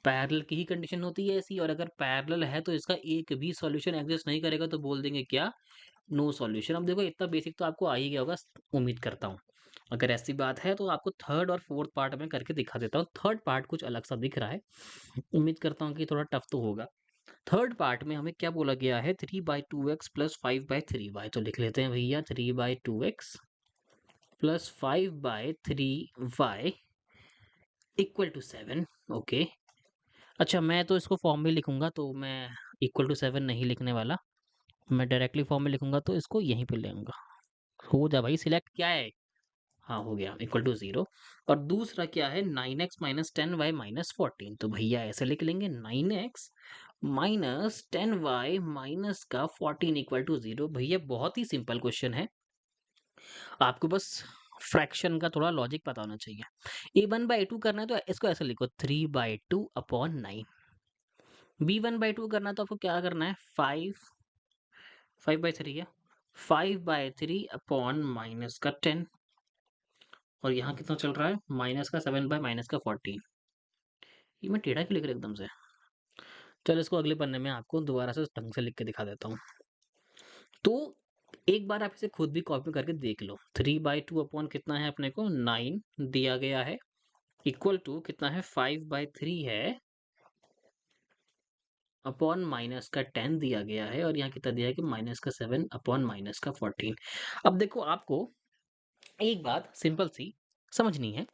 Speaker 2: पैरेलल की ही कंडीशन होती है ऐसी, और अगर पैरेलल है तो इसका एक भी सॉल्यूशन एग्जिस्ट नहीं करेगा, तो बोल देंगे क्या, नो सॉल्यूशन। अब देखो, इतना बेसिक तो आपको आ ही गया होगा, उम्मीद करता हूँ। अगर ऐसी बात है तो आपको थर्ड और फोर्थ पार्ट में करके दिखा देता हूँ। थर्ड पार्ट कुछ अलग सा दिख रहा है, उम्मीद करता हूँ कि थोड़ा टफ तो होगा। थर्ड पार्ट में हमें क्या बोला गया है, 3/2x प्लस 5/3y। तो लिख लेते हैं भैया, 3/2x plus 5/3y equal to 7। Okay, अच्छा, मैं तो इसको फॉर्म में लिखूंगा, तो मैं इक्वल टू 7 नहीं लिखने वाला, मैं डायरेक्टली फॉर्म में लिखूंगा, तो इसको यहीं पे ले आऊंगा। हो जा भाई सिलेक्ट क्या है? हाँ, हो गया इक्वल टू 0। और दूसरा क्या है 9x माइनस 10y माइनस 14। तो भैया ऐसे लिख लेंगे 9x माइनस 10y माइनस का 14 इक्वल टू 0। भैया बहुत ही सिंपल क्वेश्चन है। आपको बस फ्रैक्शन का थोड़ा लॉजिक पता होना चाहिए। ए वन बाई टू करना है तो इसको ऐसे लिखो 3/2 upon 9। B one by two करना है तो आपको क्या करना है 5/3 है 5/3 अपॉन माइनस का 10। और यहाँ कितना चल रहा है माइनस का 7 बाय माइनस का 14। ये मैं टेढ़ा क्यों लिख रहा एकदम से? चलो इसको अगले पन्ने में आपको दोबारा से ढंग से लिख के दिखा देता हूँ। तो एक बार आप इसे खुद भी कॉपी करके देख लो। 3/2 अपॉन कितना है अपने को 9 दिया गया है इक्वल टू कितना है 5/3 है अपॉन माइनस का 10 दिया गया है। और यहाँ कितना दिया है कि माइनस का 7 अपॉन माइनस का 14। अब देखो आपको एक बात सिंपल सी समझनी है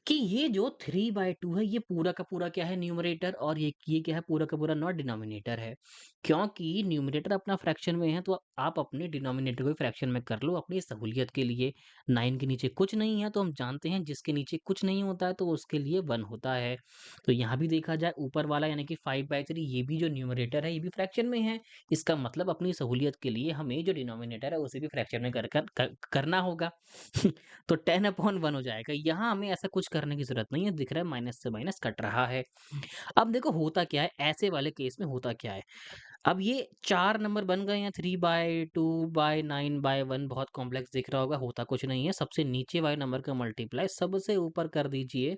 Speaker 2: कि ये जो 3/2 है ये पूरा का पूरा क्या है न्यूमरेटर और ये क्या है पूरा का पूरा नॉट डिनोमिनेटर है। क्योंकि न्यूमरेटर अपना फ्रैक्शन में है तो आप अपने डिनोमिनेटर को फ्रैक्शन में कर लो अपनी सहूलियत के लिए। 9 के नीचे कुछ नहीं है तो हम जानते हैं जिसके नीचे कुछ नहीं होता है तो उसके लिए 1 होता है। तो यहाँ भी देखा जाए ऊपर वाला यानी कि 5/3 ये भी जो न्यूमरेटर है ये भी फ्रैक्शन में है। इसका मतलब अपनी सहूलियत के लिए हमें जो डिनोमिनेटर है उसे भी फ्रैक्शन में करना होगा। तो 10/1 हो जाएगा। यहाँ हमें ऐसा कुछ करने की ज़रूरत नहीं है, दिख रहा है माइनस से माइनस कट रहा है। अब देखो होता क्या है, ऐसे वाले केस में होता क्या है, अब ये 4 नंबर बन गए हैं 3/2/9/1 बहुत कॉम्प्लेक्स दिख रहा होगा, होता कुछ नहीं है। सबसे नीचे वाले नंबर का मल्टीप्लाई सबसे ऊपर कर दीजिए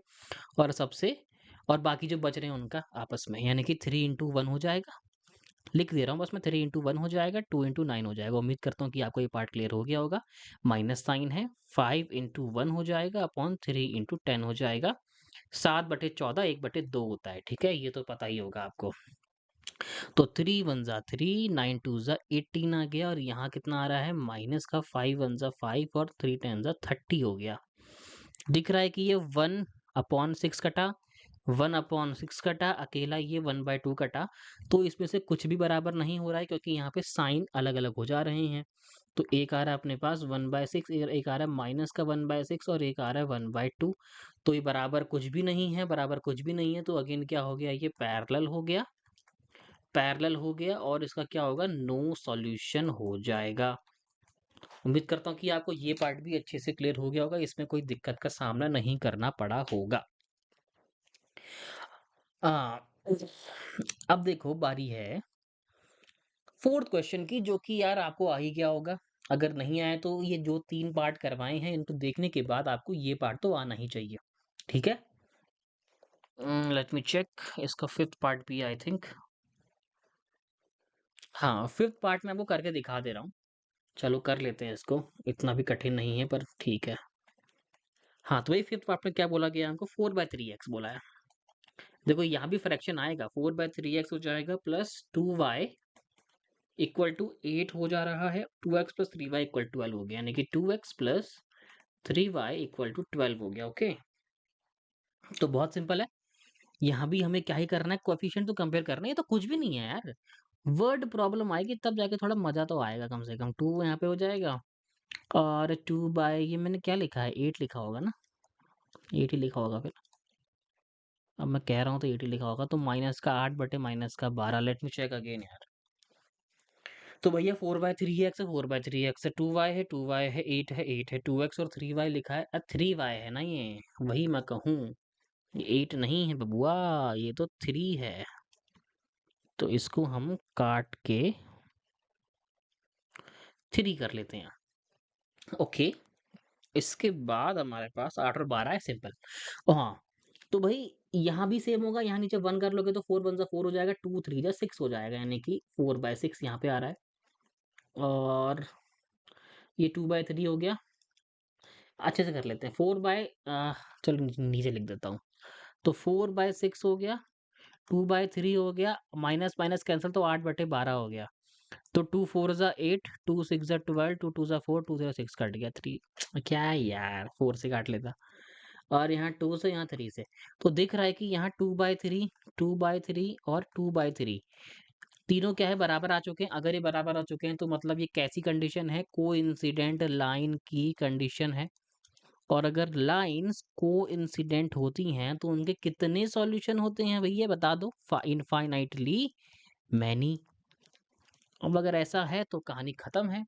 Speaker 2: और सबसे और बाकी जो बच रहे हैं उनका आपस में, यानी कि 3 इंटू 1 हो जाएगा। लिख दे रहा हूँ बस मैं 3 इंटू 1 हो जाएगा 2 इंटू 9 हो जाएगा। उम्मीद करता हूँ कि आपको ये पार्ट क्लियर हो गया होगा। माइनस साइन है 5 इंटू 1 हो जाएगा अपॉन 3 इंटू 10 हो जाएगा। 7/14 1/2 होता है, ठीक है, ये तो पता ही होगा आपको। तो 3 1 जा 3 9 2 जा 18 आ गया और यहाँ कितना आ रहा है माइनस का 5 1 जा 5 और 3 10 जा 30 हो गया। दिख रहा है कि ये 1/6 कटा 1/6 कटा अकेला ये 1/2 कटा। तो इसमें से कुछ भी बराबर नहीं हो रहा है क्योंकि यहाँ पे साइन अलग अलग हो जा रहे हैं। तो एक आ रहा है अपने पास 1/6 एक आ रहा है माइनस का 1/6 और एक आ रहा है 1/2। तो ये बराबर कुछ भी नहीं है, बराबर कुछ भी नहीं है तो अगेन क्या हो गया ये पैरेलल हो गया, पैरेलल हो गया और इसका क्या होगा नो सॉल्यूशन हो जाएगा। उम्मीद करता हूँ कि आपको ये पार्ट भी अच्छे से क्लियर हो गया होगा, इसमें कोई दिक्कत का सामना नहीं करना पड़ा होगा। आ, अब देखो बारी है फोर्थ क्वेश्चन की, जो कि यार आपको आ ही गया होगा। अगर नहीं आया तो ये जो 3 पार्ट करवाए हैं इनको देखने के बाद आपको ये पार्ट तो आना ही चाहिए, ठीक है। लेट मी चेक, इसका 5th पार्ट भी आई थिंक, हाँ 5th पार्ट में आपको करके दिखा दे रहा हूँ। चलो कर लेते हैं इसको, इतना भी कठिन नहीं है पर ठीक है। हाँ तो ये 5th पार्ट में क्या बोला गया हमको 4/3x बोला है। देखो यहाँ भी फ्रैक्शन आएगा 4/3x हो जाएगा प्लस 2y इक्वल टू 8 हो जा रहा है। 2x प्लस 3y इक्वल 12 हो गया, यानी कि 2x plus 3y equal to 12 हो गया। ओके, तो बहुत सिंपल है। यहाँ भी हमें क्या ही करना है, कोएफिशिएंट तो कंपेयर करना है, ये तो कुछ भी नहीं है यार। वर्ड प्रॉब्लम आएगी तब जाके थोड़ा मजा तो आएगा, कम से कम 2 यहाँ पे हो जाएगा और 2 बाय ये मैंने क्या लिखा है 8 लिखा होगा ना, 8 ही लिखा होगा फिर। अब मैं कह रहा हूँ तो 8 ही लिखा होगा, तो माइनस का 8 बटे माइनस का 12। लेट मी चेक अगेन यार। तो भैया 4/3x है 4/3x है 2y है 2y है 8 है 8 है 2x और 3y लिखा है 3y है ना, ये वही मैं कहूँ, ये 8 नहीं है बबुआ, ये तो 3 है। तो इसको हम काट के 3 कर लेते हैं। ओके, इसके बाद हमारे पास 8 और 12 है सिंपल। हाँ तो भाई यहाँ भी सेम होगा, यहाँ नीचे 1 कर लोगे तो 4 1 4 हो जाएगा, 2 3 जा 6 हो जाएगा, यानी कि 4/6 यहाँ पे आ रहा है। और ये 2/3 हो गया। अच्छे से कर लेते हैं चलो नीचे लिख देता हूँ। तो 4/6 हो गया, 2/3 हो गया, माइनस माइनस कैंसिल तो 8/12 हो गया। तो 2 4 जा 8 2 6 जा 12 2 2 जा 4 2 0 6 कट गया 3। क्या है यार 4 से काट लेता, और यहाँ 2 से यहाँ 3 से। तो दिख रहा है कि यहाँ 2/3 2/3 और 2/3 तीनों क्या है, बराबर आ चुके हैं। अगर ये बराबर आ चुके हैं तो मतलब ये कैसी कंडीशन है, कोइंसिडेंट लाइन की कंडीशन है। और अगर लाइन्स कोइंसिडेंट होती हैं तो उनके कितने सॉल्यूशन होते हैं भैया बता दो, इनफाइनाइटली मैनी। अब अगर ऐसा है तो कहानी खत्म है।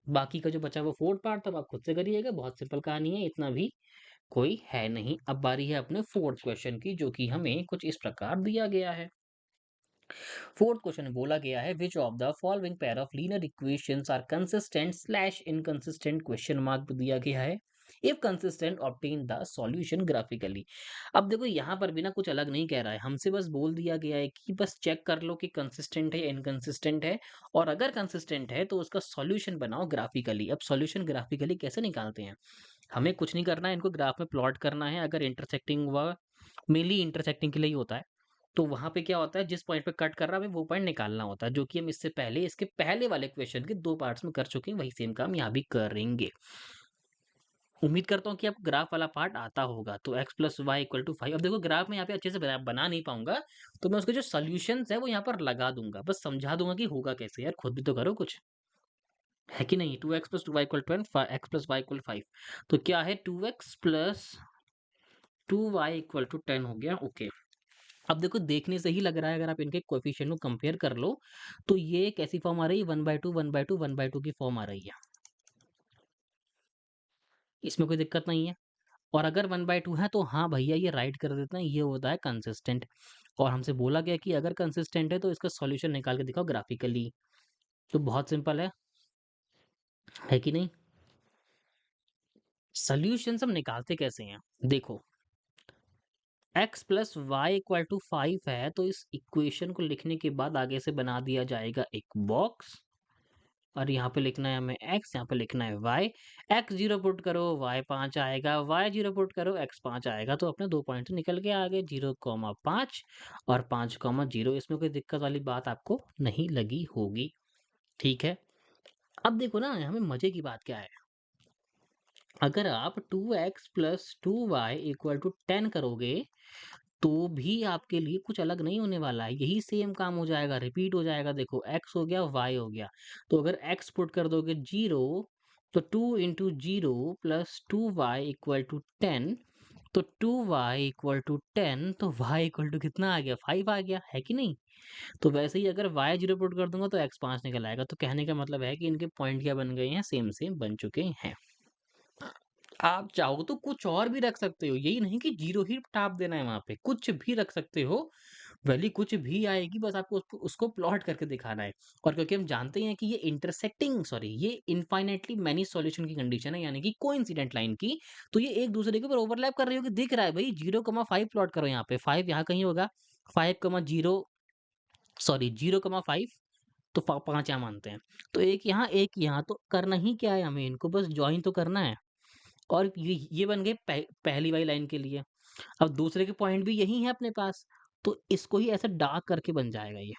Speaker 2: बाकी का जो बचा वो फोर्थ पार्ट तब आप खुद से करिएगा, बहुत सिंपल कहानी है, इतना भी कोई है नहीं। अब बारी है अपने फोर्थ क्वेश्चन की, जो कि हमें कुछ इस प्रकार दिया गया है। फोर्थ क्वेश्चन में बोला गया है, which of the following pair of linear equations are consistent slash inconsistent, question mark दिया गया है। If consistent obtain the solution graphically. अब देखो यहाँ पर भी ना कुछ अलग नहीं कह रहा है, हमसे बस बोल दिया गया है कि बस चेक कर लो कि कंसिस्टेंट है या इनकंसिस्टेंट है, और अगर कंसिस्टेंट है तो उसका सॉल्यूशन बनाओ ग्राफिकली। अब सॉल्यूशन ग्राफिकली कैसे निकालते हैं, हमें कुछ नहीं करना है, इनको ग्राफ में प्लॉट करना है। अगर इंटरसेक्टिंग हुआ, मेनली इंटरसेक्टिंग के लिए ही होता है, तो वहां पे क्या होता है, जिस पॉइंट पे कट कर रहा है हमें वो पॉइंट निकालना होता है, जो कि हम इससे पहले इसके पहले वाले क्वेश्चन के 2 पार्ट्स में कर चुके हैं, वही सेम काम यहाँ भी करेंगे। उम्मीद करता हूँ कि आपको ग्राफ वाला पार्ट आता होगा। तो x plus y equal to 5, अब देखो ग्राफ में यहाँ पे अच्छे से बना नहीं पाऊंगा, तो मैं उसके जो सॉल्यूशंस है वो यहाँ पर लगा दूंगा, बस समझा दूंगा कि होगा कैसे, यार खुद भी तो करो कुछ, है कि नहीं। 2x plus 2y equal 10, x plus y equal 5, तो क्या है 2x plus 2y equal to 10 हो गया, ओके। अब देखो देखने से ही लग रहा है, अगर आप इनके कोएफिशिएंट को कंपेयर कर लो तो ये एक ऐसी फॉर्म आ रही है, 1/2 1/2 1/2 की फॉर्म आ रही है, इसमें कोई दिक्कत नहीं है। और अगर 1/2 है तो हाँ भैया ये राइट कर देते हैं, ये होता है कंसिस्टेंट। और हमसे बोला गया कि अगर कंसिस्टेंट है तो इसका सॉल्यूशन निकाल के दिखाओ ग्राफिकली। तो बहुत सिंपल है कि नहीं। सॉल्यूशन हम निकालते कैसे हैं, देखो x plus y equal to 5 है, तो इस इक्वेशन को लिखने के बाद आगे से बना दिया जाएगा एक बॉक्स, और यहाँ पे लिखना है हमें x, यहाँ पे लिखना है y। x 0 पुट करो y 5 आएगा, y 0 पुट करो x 5 आएगा, तो अपने 2 पॉइंट निकल के आ गए, 0,5 और 5,0। इसमें कोई दिक्कत वाली बात आपको नहीं लगी होगी, ठीक है। अब देखो ना हमें मजे की बात क्या है, अगर आप 2x plus 2y equal to 10 करोगे तो भी आपके लिए कुछ अलग नहीं होने वाला है, यही सेम काम हो जाएगा, रिपीट हो जाएगा। देखो x हो गया, y हो गया, तो अगर x पुट कर दोगे 0, तो 2 into 0 plus 2y equal to 10, तो 2y इक्वल टू 10, तो y इक्वल टू कितना आ गया, 5 आ गया, है कि नहीं। तो वैसे ही अगर y 0 पुट कर दूंगा तो x 5 निकल आएगा। तो कहने का मतलब है कि इनके पॉइंट क्या बन गए हैं, सेम सेम बन चुके हैं। आप चाहो तो कुछ और भी रख सकते हो, यही नहीं कि 0 ही टाप देना है, वहां पे कुछ भी रख सकते हो, वैल्यू कुछ भी आएगी, बस आपको उसको प्लॉट करके दिखाना है। और क्योंकि हम जानते हैं कि ये इंटरसेक्टिंग सॉरी ये इनफाइनाइटली मैनी सॉल्यूशन की कंडीशन है, यानी कि कोइंसिडेंट लाइन की, तो ये एक दूसरे के ऊपर ओवरलैप कर रही होगी, दिख रहा है भाई। 0,5 प्लॉट करो, यहाँ पे 5 यहाँ कहीं होगा, 5,0 सॉरी 0,5, तो 5 यहाँ मानते हैं, तो एक यहाँ, तो करना ही क्या है हमें, इनको बस ज्वाइन तो करना है। और ये बन गए पहली वाली लाइन के लिए। अब दूसरे के पॉइंट भी यही है अपने पास, तो इसको ही ऐसे डार्क करके बन जाएगा ये,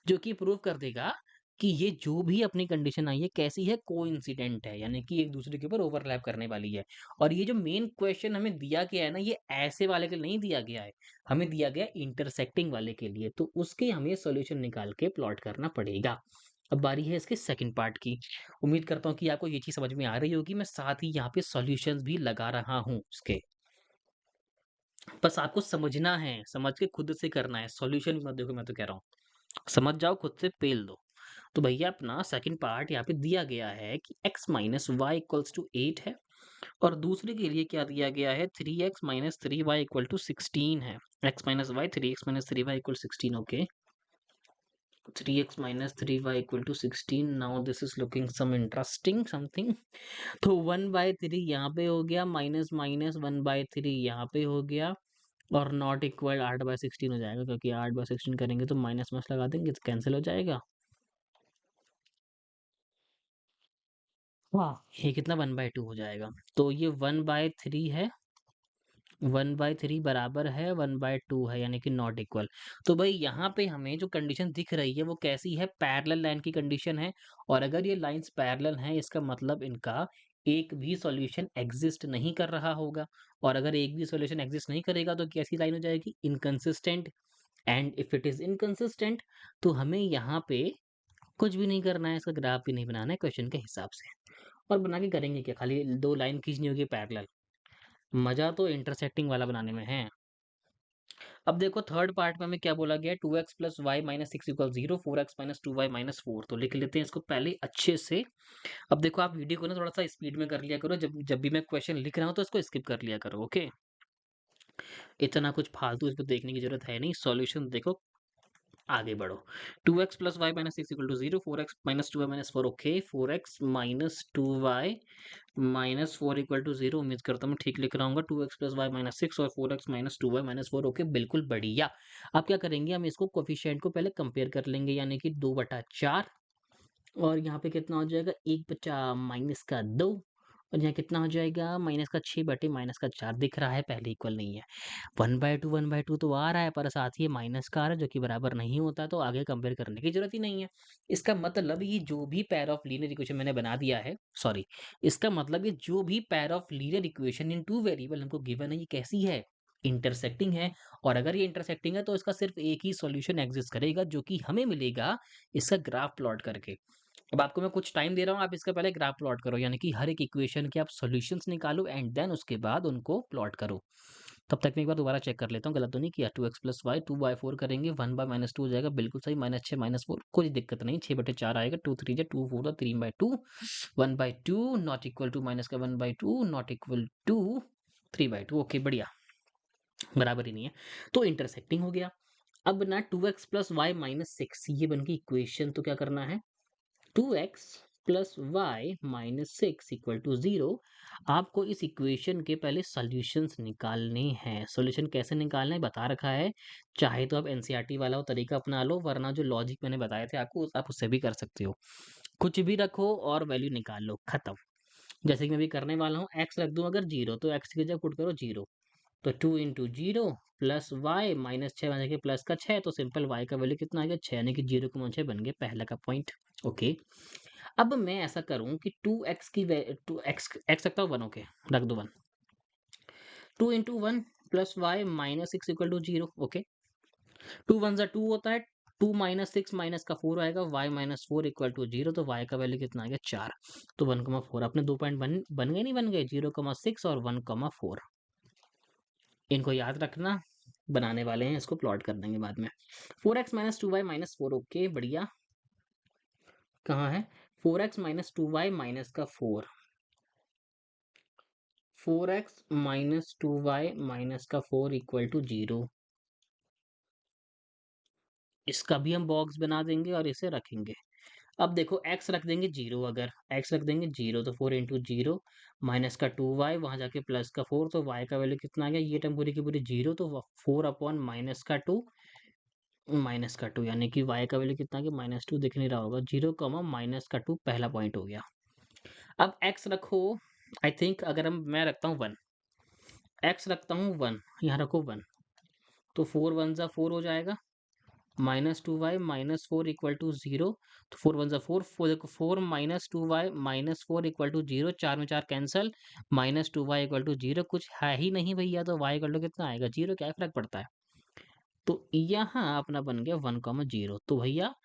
Speaker 2: जो कि प्रूव कर देगा कि ये जो भी अपनी कंडीशन आई है कैसी है, कोइंसिडेंट है, यानी कि एक दूसरे के ऊपर ओवरलैप करने वाली है। और ये जो मेन क्वेश्चन हमें दिया गया है ना, ये ऐसे वाले के लिए नहीं दिया गया है, हमें दिया गया इंटरसेक्टिंग वाले के लिए, तो उसके हमें सॉल्यूशन निकाल के प्लॉट करना पड़ेगा। अब बारी है इसके सेकंड पार्ट की। उम्मीद करता हूँ कि आपको ये चीज़ समझ में आ रही होगी, मैं साथ ही यहाँ पे सॉल्यूशंस भी लगा रहा हूँ इसके। बस आपको समझना है, समझ के खुद से करना है, सॉल्यूशन मत देखो, मैं तो कह रहा हूँ समझ जाओ, खुद से पेल दो। तो भैया अपना सेकंड पार्ट यहाँ पे दिया गया है कि x minus y equals to 8 है, और दूसरे के लिए क्या दिया गया है, 3x minus 3y equal to 16 है। x minus y, 3x minus 3y equal 16, okay. 3x minus 3y equal to 16, now this is looking some interesting something। तो 1/3 यहाँ पे हो गया, माइनस माइनस 1/3 यहाँ पे हो गया, और नॉट इक्वल 8/16 हो जाएगा, क्योंकि 8/16 करेंगे तो माइनस माइनस लगा देंगे तो कैंसिल हो जाएगा। वाह, ये कितना 1/2 हो जाएगा, तो ये 1/3 है, 1/3 बराबर है 1/2 है, यानी कि नॉट इक्वल। तो भाई यहाँ पे हमें जो कंडीशन दिख रही है वो कैसी है, पैरेलल लाइन की कंडीशन है। और अगर ये लाइंस पैरेलल हैं, इसका मतलब इनका एक भी सॉल्यूशन एग्जिस्ट नहीं कर रहा होगा। और अगर एक भी सॉल्यूशन एग्जिस्ट नहीं करेगा तो कैसी लाइन हो जाएगी, inconsistent. And if it is inconsistent तो हमें यहाँ पे कुछ भी नहीं करना है, इसका ग्राफ भी नहीं बनाना है क्वेश्चन के हिसाब से। और बना के करेंगे क्या, खाली दो लाइन खींचनी होगी पैरेलल। मजा तो इंटरसेक्टिंग वाला बनाने में है। अब देखो थर्ड पार्ट में हमें क्या बोला गया है, 2x plus y minus six equal 0, 4x minus 2y minus 4। तो लिख लेते हैं इसको पहले अच्छे से। अब देखो आप वीडियो को ना थोड़ा सा स्पीड में कर लिया करो, जब जब भी मैं क्वेश्चन लिख रहा हूँ तो इसको स्किप कर लिया करो, ओके। इतना कुछ फालतू इसको देखने की जरूरत है नहीं, सॉल्यूशन देखो आगे बढ़ो। 2x plus y minus six equal to 0, 4x minus 2y minus 4, okay. 4x minus 2y minus 4 equal to 0, उम्मीद करता हूँ मैं ठीक लिख रहा हूँ। 2x प्लस वाई माइनस 6 और 4x minus 2y minus 4, okay, बिल्कुल बढ़िया। अब क्या करेंगे, हम इसको कोफिशिएंट को पहले कंपेयर कर लेंगे, यानी कि 2/4 और यहाँ पे कितना हो जाएगा, 1 बचा माइनस का 2 और यहाँ कितना हो जाएगा, माइनस का 6 बटे माइनस का 4 दिख रहा है, पहले इक्वल नहीं है। 1/2 तो आ रहा है, पर साथ ही ये माइनस का आ रहा है जो कि बराबर नहीं होता, तो आगे कंपेयर करने की जरूरत ही नहीं है। इसका मतलब ये जो भी पेयर ऑफ लीनियर इक्वेशन मैंने बना दिया है, सॉरी, इसका मतलब ये जो भी pair of linear equation in two variable हमको गिवन है, ये कैसी है, इंटरसेक्टिंग है। और अगर ये इंटरसेक्टिंग है तो इसका सिर्फ एक ही सॉल्यूशन एग्जिस्ट करेगा, जो कि हमें मिलेगा इसका ग्राफ प्लॉट करके। अब आपको मैं कुछ टाइम दे रहा हूँ, आप इसका पहले ग्राफ प्लॉट करो, यानी कि हर एक इक्वेशन के आप सॉल्यूशंस निकालो एंड देन उसके बाद उनको प्लॉट करो। तब तक मैं एक बार दोबारा चेक कर लेता हूँ, गलत तो नहीं किया। 2x प्लस वाई 2/4 करेंगे, 1/-2 हो जाएगा, बिल्कुल सही, -6 -4 कोई दिक्कत नहीं, 6/4 आएगा, 2 3 2 4 3/2, 1/2 नॉट इक्वल टू माइनस का 1/2 नॉट इक्वल टू 3/2, ओके बढ़िया, बराबर ही नहीं है, तो इंटरसेक्टिंग हो गया। अब ना 2x प्लस वाई माइनस 6 ये बन गई इक्वेशन, तो क्या करना है, 2x plus y minus 6 equal to 0। आपको इस इक्वेशन के पहले सॉल्यूशंस निकालने हैं। सॉल्यूशन कैसे निकालना है बता रखा है, चाहे तो आप एनसीईआरटी वाला तरीका अपना लो, वरना जो लॉजिक मैंने बताए थे आपको आप उससे भी कर सकते हो। कुछ भी रखो और वैल्यू निकाल लो, खत्म। जैसे कि मैं भी करने वाला हूँ, एक्स रख दूं अगर 0 तो एक्स की जगह पुट करो 0, तो 2 इंटू 0 प्लस वाई माइनस 6 बन के प्लस का 6, तो सिंपल वाई का वैल्यू कितना आ गया 6, यानी कि 0,6 बन गया पहला का पॉइंट, ओके। अब मैं ऐसा करूं कि 2x की 2x x रखता हूँ 1, ओके, रख दो 1। 2 into 1 plus y minus 6 equal to 0, okay. 2 1 2 होता है, 2 माइनस 6 माइनस का 4 आएगा, y माइनस 4 इक्वल टू 0, तो y का वैल्यू कितना आ गया 4, तो 1,4 अपने 2 पॉइंट बन गए, नहीं बन गए, 0,6 और 1,4। इनको याद रखना, बनाने वाले हैं इसको, प्लॉट कर देंगे बाद में। 4x minus 2y minus 4, okay बढ़िया। कहाँ है, 4x माइनस 2y माइनस का 4, 4x माइनस 2y माइनस का 4 इक्वल टू 0। इसका भी हम बॉक्स बना देंगे और इसे रखेंगे। अब देखो x रख देंगे 0, अगर x रख देंगे 0 तो 4 इंटू 0 माइनस का 2y, वहां जाके प्लस का 4, तो y का वैल्यू कितना आ गया, ये टर्म पूरी की पूरी 0, तो 4 अपॉन माइनस का 2 यानी कि y का वैल्यू कितना आ गया -2, दिख नहीं रहा होगा, 0, -2 पहला पॉइंट हो गया। अब x रखो, आई थिंक अगर मैं रखता हूँ 1, x रखता हूँ 1, यहाँ रखो 1, तो 4 1 जा 4 हो जाएगा, -2y माइनस 4 इक्वल टू 0, तो 4 1 जा 4, 4 देखो 4 -2y माइनस 4 इक्वल टू 0, 4 में 4 कैंसल, -2y इक्वल टू 0, कुछ है ही नहीं भैया, तो y इक्वल टू कितना आएगा 0, क्या फर्क पड़ता है। तो यहाँ अपना बन गया 1,0, तो भैया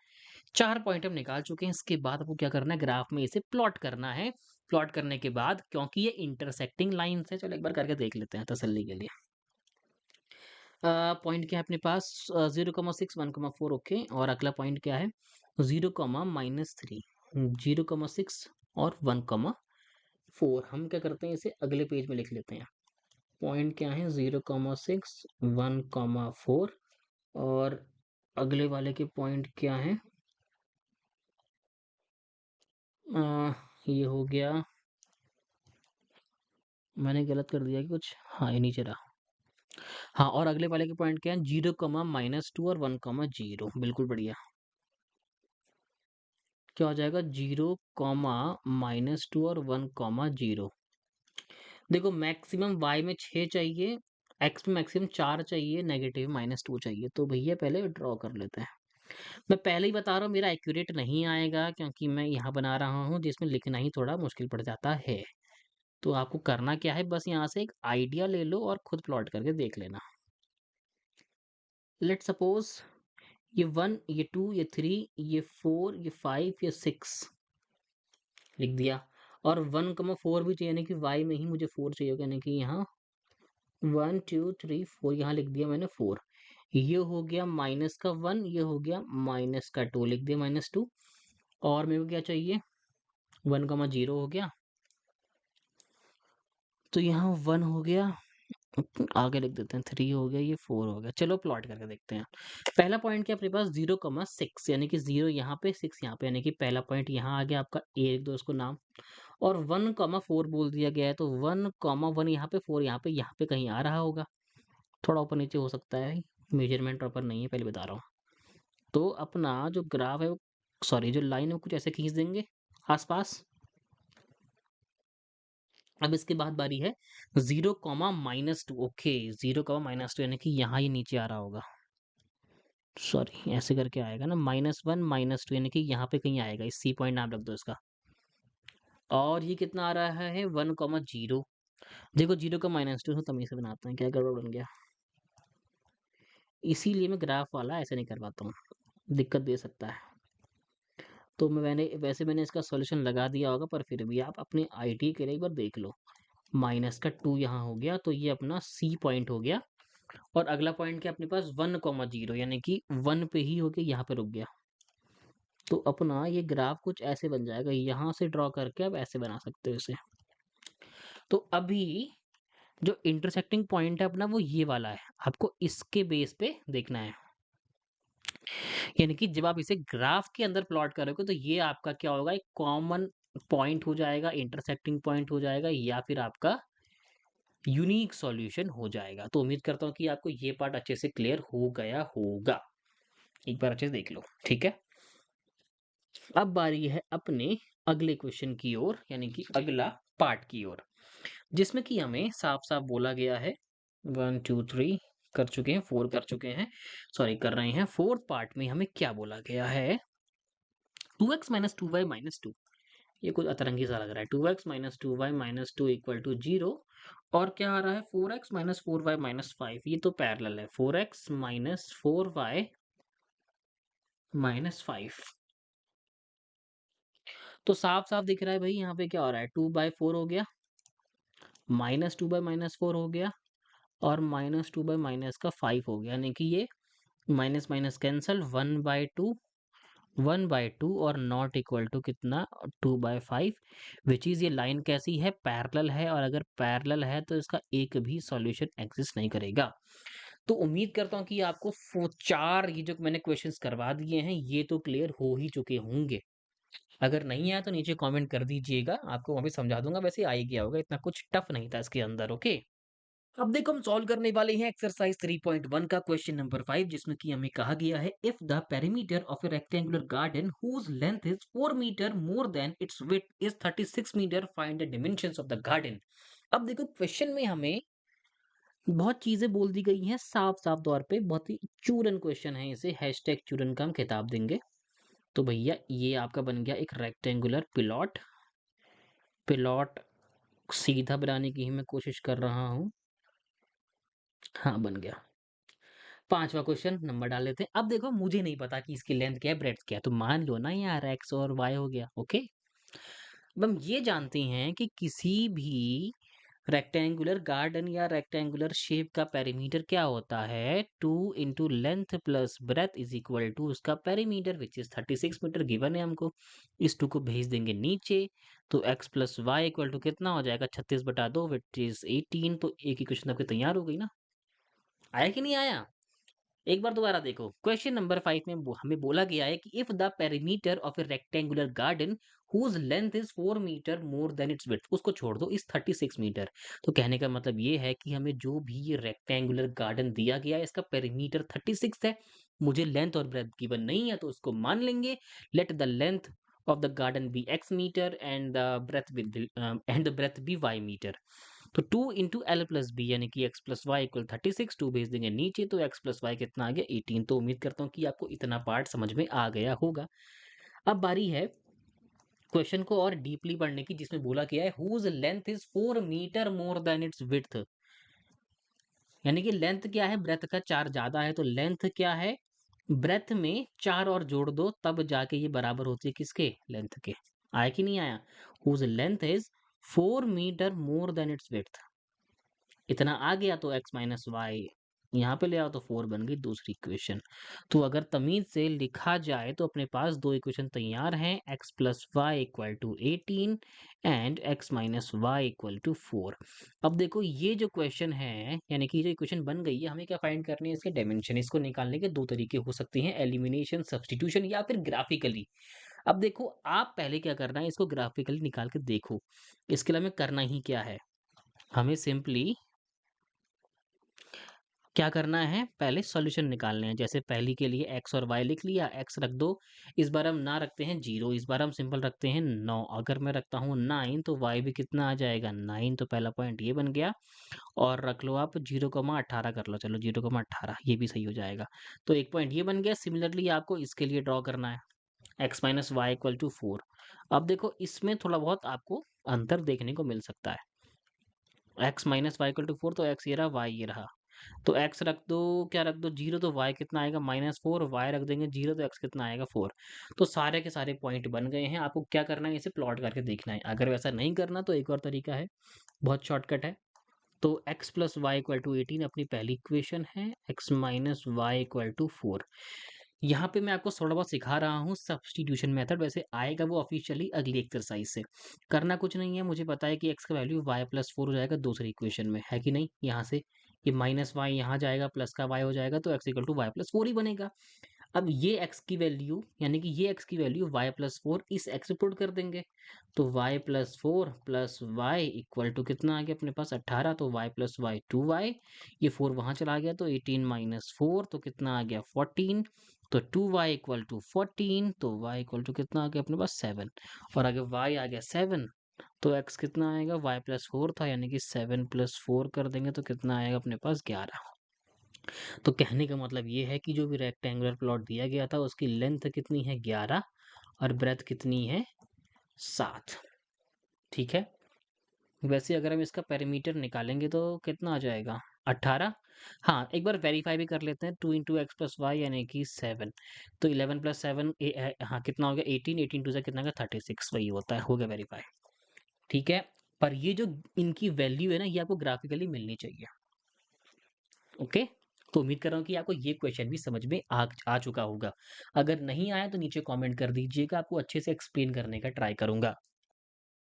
Speaker 2: 4 पॉइंट हम निकाल चुके हैं। इसके बाद आपको क्या करना है, ग्राफ में इसे प्लॉट करना है। प्लॉट करने के बाद, क्योंकि ये इंटरसेक्टिंग लाइन्स है, चलो एक बार करके देख लेते हैं तसल्ली के लिए। पॉइंट क्या है अपने पास, 0,6 1,4, ओके, और अगला पॉइंट क्या है 0,-3, 0,6 और 1,4। हम क्या करते हैं, इसे अगले पेज में लिख लेते हैं। पॉइंट क्या है 0,6 1,4, और अगले वाले के पॉइंट क्या है, ये हो गया, मैंने गलत कर दिया कि कुछ, हाँ ये नीचे रहा। हाँ, और अगले वाले के पॉइंट क्या है, 0,-2 और 1,0, बिल्कुल बढ़िया। क्या हो जाएगा, 0,-2 और 1,0। देखो मैक्सिमम y में 6 चाहिए, x में मैक्सिमम 4 चाहिए, नेगेटिव -2 चाहिए, तो भैया पहले ड्रॉ कर लेते हैं। मैं पहले ही बता रहा हूँ मेरा एक्यूरेट नहीं आएगा, क्योंकि मैं यहाँ बना रहा हूँ जिसमें लिखना ही थोड़ा मुश्किल पड़ जाता है। तो आपको करना क्या है, बस यहाँ से एक आइडिया ले लो और खुद प्लॉट करके देख लेना। लेट्स सपोज ये 1, ये 2, ये 3, ये 4, ये 5, ये 6 लिख दिया, और 1,4 भी चाहिए, यानी कि y में ही मुझे 4 चाहिए होगा, यानी कि यहाँ 1 2 3 4 यहाँ लिख दिया मैंने 4। ये हो गया माइनस का 1, ये हो गया माइनस का 2, लिख दिया -2। और मेरे को क्या चाहिए, 1,0 हो गया, तो यहाँ 1 हो गया, आगे लिख देते हैं 3 हो गया, ये 4 हो गया। चलो प्लॉट करके देखते हैं। पहला पॉइंट क्या अपने पास 0,6, यानी कि 0 यहाँ पे 6 यहाँ पे, यानी कि पहला पॉइंट यहाँ आ गया आपका ए, लिख दो उसको नाम। और 1,4 बोल दिया गया है, तो 1,1 यहाँ पे 4 यहाँ पे कहीं आ रहा होगा, थोड़ा ऊपर नीचे हो सकता है, मेजरमेंट प्रॉपर नहीं है पहले बता रहा हूँ। तो अपना जो ग्राफ है, सॉरी जो लाइन है वो कुछ ऐसे खींच देंगे आसपास। अब इसके बाद बारी है 0,-2। ओके, 0,-2 यानी कि यहाँ ये नीचे आ रहा होगा, सॉरी ऐसे करके आएगा ना, -1 -2 यानी कि यहाँ पे कहीं आएगा, इस सी पॉइंट नाम रख दो इसका। और ये कितना आ रहा है 1,0। देखो 0,-2 तो तमीज से बनाते हैं, क्या गड़बड़ बन गया, इसीलिए मैं ग्राफ वाला ऐसे नहीं कर पाता हूँ, दिक्कत दे सकता है। तो मैंने इसका सॉल्यूशन लगा दिया होगा, पर फिर भी आप अपने आईटी के लिए एक बार देख लो। -2 यहाँ हो गया, तो ये अपना सी पॉइंट हो गया। और अगला पॉइंट क्या अपने पास 1,0, यानी कि 1 पे ही होके यहाँ पे रुक गया। तो अपना ये ग्राफ कुछ ऐसे बन जाएगा, यहाँ से ड्रॉ करके आप ऐसे बना सकते हो इसे। तो अभी जो इंटरसेक्टिंग पॉइंट है अपना वो ये वाला है, आपको इसके बेस पे देखना है। यानी कि जब आप इसे ग्राफ के अंदर प्लॉट करोगे तो ये आपका क्या होगा, एक कॉमन पॉइंट हो जाएगा, इंटरसेक्टिंग पॉइंट हो जाएगा, या फिर आपका यूनिक सॉल्यूशन हो जाएगा। तो उम्मीद करता हूँ कि आपको ये पार्ट अच्छे से क्लियर हो गया होगा, एक बार अच्छे से देख लो, ठीक है। अब बारी है अपने अगले क्वेश्चन की ओर, यानी कि अगला पार्ट की ओर, जिसमें कि हमें साफ साफ बोला गया है 1 2 3 कर चुके हैं, 4 कर चुके हैं, सॉरी कर रहे हैं। फोर्थ पार्ट में हमें क्या बोला गया है, 2x - 2y - 2, ये कुछ अतरंगी सा लग रहा है। 2x - 2y - 2 = 0, और क्या आ रहा है 4x - 4y - 5, ये तो पैरेलल है, 4x - 4y - 5। तो साफ साफ दिख रहा है भाई, यहाँ पे क्या हो रहा है, 2/4 हो गया, -2/-4 हो गया, और -2/-5 हो गया, यानी कि ये माइनस माइनस कैंसल, 1/2, 1/2 और नॉट इक्वल टू कितना, 2/5। विच इज ये लाइन कैसी है, पैरेलल है, और अगर पैरेलल है तो इसका एक भी सॉल्यूशन एग्जिस्ट नहीं करेगा। तो उम्मीद करता हूँ कि आपको चार ये जो मैंने क्वेश्चंस करवा दिए हैं ये तो क्लियर हो ही चुके होंगे। अगर नहीं आया तो नीचे कमेंट कर दीजिएगा, आपको वहाँ पे समझा दूंगा। वैसे आ ही गया होगा, इतना कुछ टफ नहीं था इसके अंदर। ओके, अब देखो हम सॉल्व करने वाले हैं एक्सरसाइज 3.1 का क्वेश्चन नंबर 5, जिसमें कि हमें कहा गया है if the perimeter of a rectangular garden whose length is 4 metre more than its width is 36 metre, find the dimensions of the garden. अब देखो क्वेश्चन में हमें बहुत चीजें बोल दी गई हैं साफ साफ तौर पे, बहुत ही चूरन क्वेश्चन है, इसे हैशटैग चूरन का हम खिताब देंगे। तो भैया ये आपका बन गया एक रेक्टेंगुलर पिलॉट, पिलॉट सीधा बनाने की ही मैं कोशिश कर रहा हूँ। हाँ बन गया। पांचवा क्वेश्चन नंबर डाल लेते हैं। अब देखो मुझे नहीं पता कि इसकी लेंथ क्या है, ब्रेड्थ क्या है, तो मान लो ना यार एक्स और वाई हो गया। ओके, अब हम ये जानते हैं कि किसी भी रेक्टेंगुलर गार्डन या रेक्टेंगुलर शेप का पेरीमीटर क्या होता है, 2 × length plus breadth is equal to उसका perimeter which is 36 metre given है हमको। इस 2 को भेज देंगे नीचे, तो x plus y equal to कितना हो जाएगा, 36/2 विच इज 18। तो एक ही क्वेश्चन आपके तैयार हो गई ना, आया कि नहीं आया। एक बार दोबारा देखो, क्वेश्चन नंबर 5 में हमें बोला गया है कि if the perimeter of a rectangular garden whose length is 4 metre more than its width, उसको छोड़ दो, इस 36 मीटर। तो कहने का मतलब ये है कि हमें जो भी ये रेक्टेंगुलर गार्डन दिया गया है इसका पेरीमीटर 36 है, मुझे लेंथ और ब्रेथ गिवन नहीं है, तो उसको मान लेंगे। Let the length of the garden be x metre and the breadth be y metre. तो 2 × L प्लस बी, यानी कि x प्लस वाई इक्वल 36, 2 भेज देंगे नीचे, तो x प्लस वाई कितना आ गया 18। तो उम्मीद करता हूँ कि आपको इतना पार्ट समझ में आ गया होगा। अब बारी है क्वेश्चन को और डीपली पढ़ने की, जिसमें बोला गया है whose length is 4 metre more than its width. यानी कि लेंथ क्या है, ब्रेथ का 4 ज़्यादा है, तो लेंथ क्या है, ब्रेथ में 4 और जोड़ दो तब जाके ये बराबर होती है किसके, लेंथ के। आया कि नहीं आया? Whose length is 4 metre more than its width. इतना आ गया तो x माइनस वाई यहाँ पे ले आओ तो 4 बन गई दूसरी इक्वेशन। तो अगर तमीज से लिखा जाए तो अपने पास दो इक्वेशन तैयार हैं, x plus y equal to 18 and x minus y equal to 4। अब देखो ये जो क्वेश्चन है, यानी कि जो इक्वेशन बन गई है, हमें क्या फाइंड करनी है, इसके डायमेंशन। इसको निकालने के दो तरीके हो सकते हैं, एलिमिनेशन, सब्स्टिट्यूशन या फिर ग्राफिकली। अब देखो आप पहले क्या करना है, इसको ग्राफिकली निकाल के देखो। इसके लिए हमें करना ही क्या है, हमें सिंपली क्या करना है, पहले सॉल्यूशन निकालने हैं। जैसे पहली के लिए x और y लिख लिया, x रख दो। इस बार हम ना रखते हैं 0, इस बार हम सिंपल रखते हैं 9। अगर मैं रखता हूँ 9 तो y भी कितना आ जाएगा 9, तो पहला पॉइंट ये बन गया। और रख लो आप 0,18 कर लो, चलो 0,18 ये भी सही हो जाएगा। तो एक पॉइंट ये बन गया। सिमिलरली आपको इसके लिए ड्रॉ करना है, x minus y equal to 4। अब देखो इसमें थोड़ा बहुत आपको अंतर देखने को मिल सकता है। x minus y equal to 4, तो x ये रहा, y ये रहा। तो x रख दो, क्या रख दो 0, तो y कितना आएगा -4, y रख देंगे 0 तो x कितना आएगा 4। तो सारे के सारे पॉइंट बन गए हैं। आपको क्या करना है, इसे प्लॉट करके देखना है। अगर वैसा नहीं करना तो एक और तरीका है, बहुत शॉर्टकट है। तो x plus y equal to 18 अपनी पहली इक्वेशन है, x minus y equal to 4। यहाँ पे मैं आपको थोड़ा बहुत सिखा रहा हूँ सब्स्टिट्यूशन मेथड, वैसे आएगा वो ऑफिशियली अगली एक्सरसाइज से। करना कुछ नहीं है, मुझे पता है कि x का वैल्यू y प्लस 4 हो जाएगा दूसरी इक्वेशन में, है कि नहीं। यहाँ से ये माइनस वाई यहाँ जाएगा, प्लस का y हो जाएगा, तो x equal to y plus 4 ही बनेगा। अब ये x की वैल्यू, यानी कि ये x की वैल्यू y प्लस 4 इस x से पुट कर देंगे। तो y plus 4 plus y equal to कितना आ गया अपने पास 18, तो y प्लस वाई 2y। ये 4 वहां चला गया तो 18 माइनस 4 तो कितना आ गया 14। तो 2y इक्वल टू 14, तो y इक्वल टू कितना आ गया अपने पास 7। और आगे y आ गया 7, तो x कितना आएगा, y प्लस 4 था, यानी कि 7 प्लस 4 कर देंगे तो कितना आएगा अपने पास 11। तो कहने का मतलब ये है कि जो भी रेक्टेंगुलर प्लॉट दिया गया था उसकी लेंथ कितनी है 11 और ब्रेथ कितनी है 7। ठीक है। वैसे अगर हम इसका पेरीमीटर निकालेंगे तो कितना आ जाएगा 18। हाँ एक बार वेरीफाई भी कर लेते हैं, 2 इंटू एक्स प्लस वाई यानी कि 7। तो 11 प्लस 7 हाँ कितना हो गया 18, 18 टू से कितना गया 36, वही होता है, हो गया वेरीफाई। ठीक है। पर ये जो इनकी वैल्यू है ना, ये आपको ग्राफिकली मिलनी चाहिए। ओके। तो उम्मीद कर रहा हूँ कि आपको ये क्वेश्चन भी समझ में आ चुका होगा। अगर नहीं आया तो नीचे कमेंट कर दीजिएगा, आपको अच्छे से एक्सप्लेन करने का ट्राई करूंगा।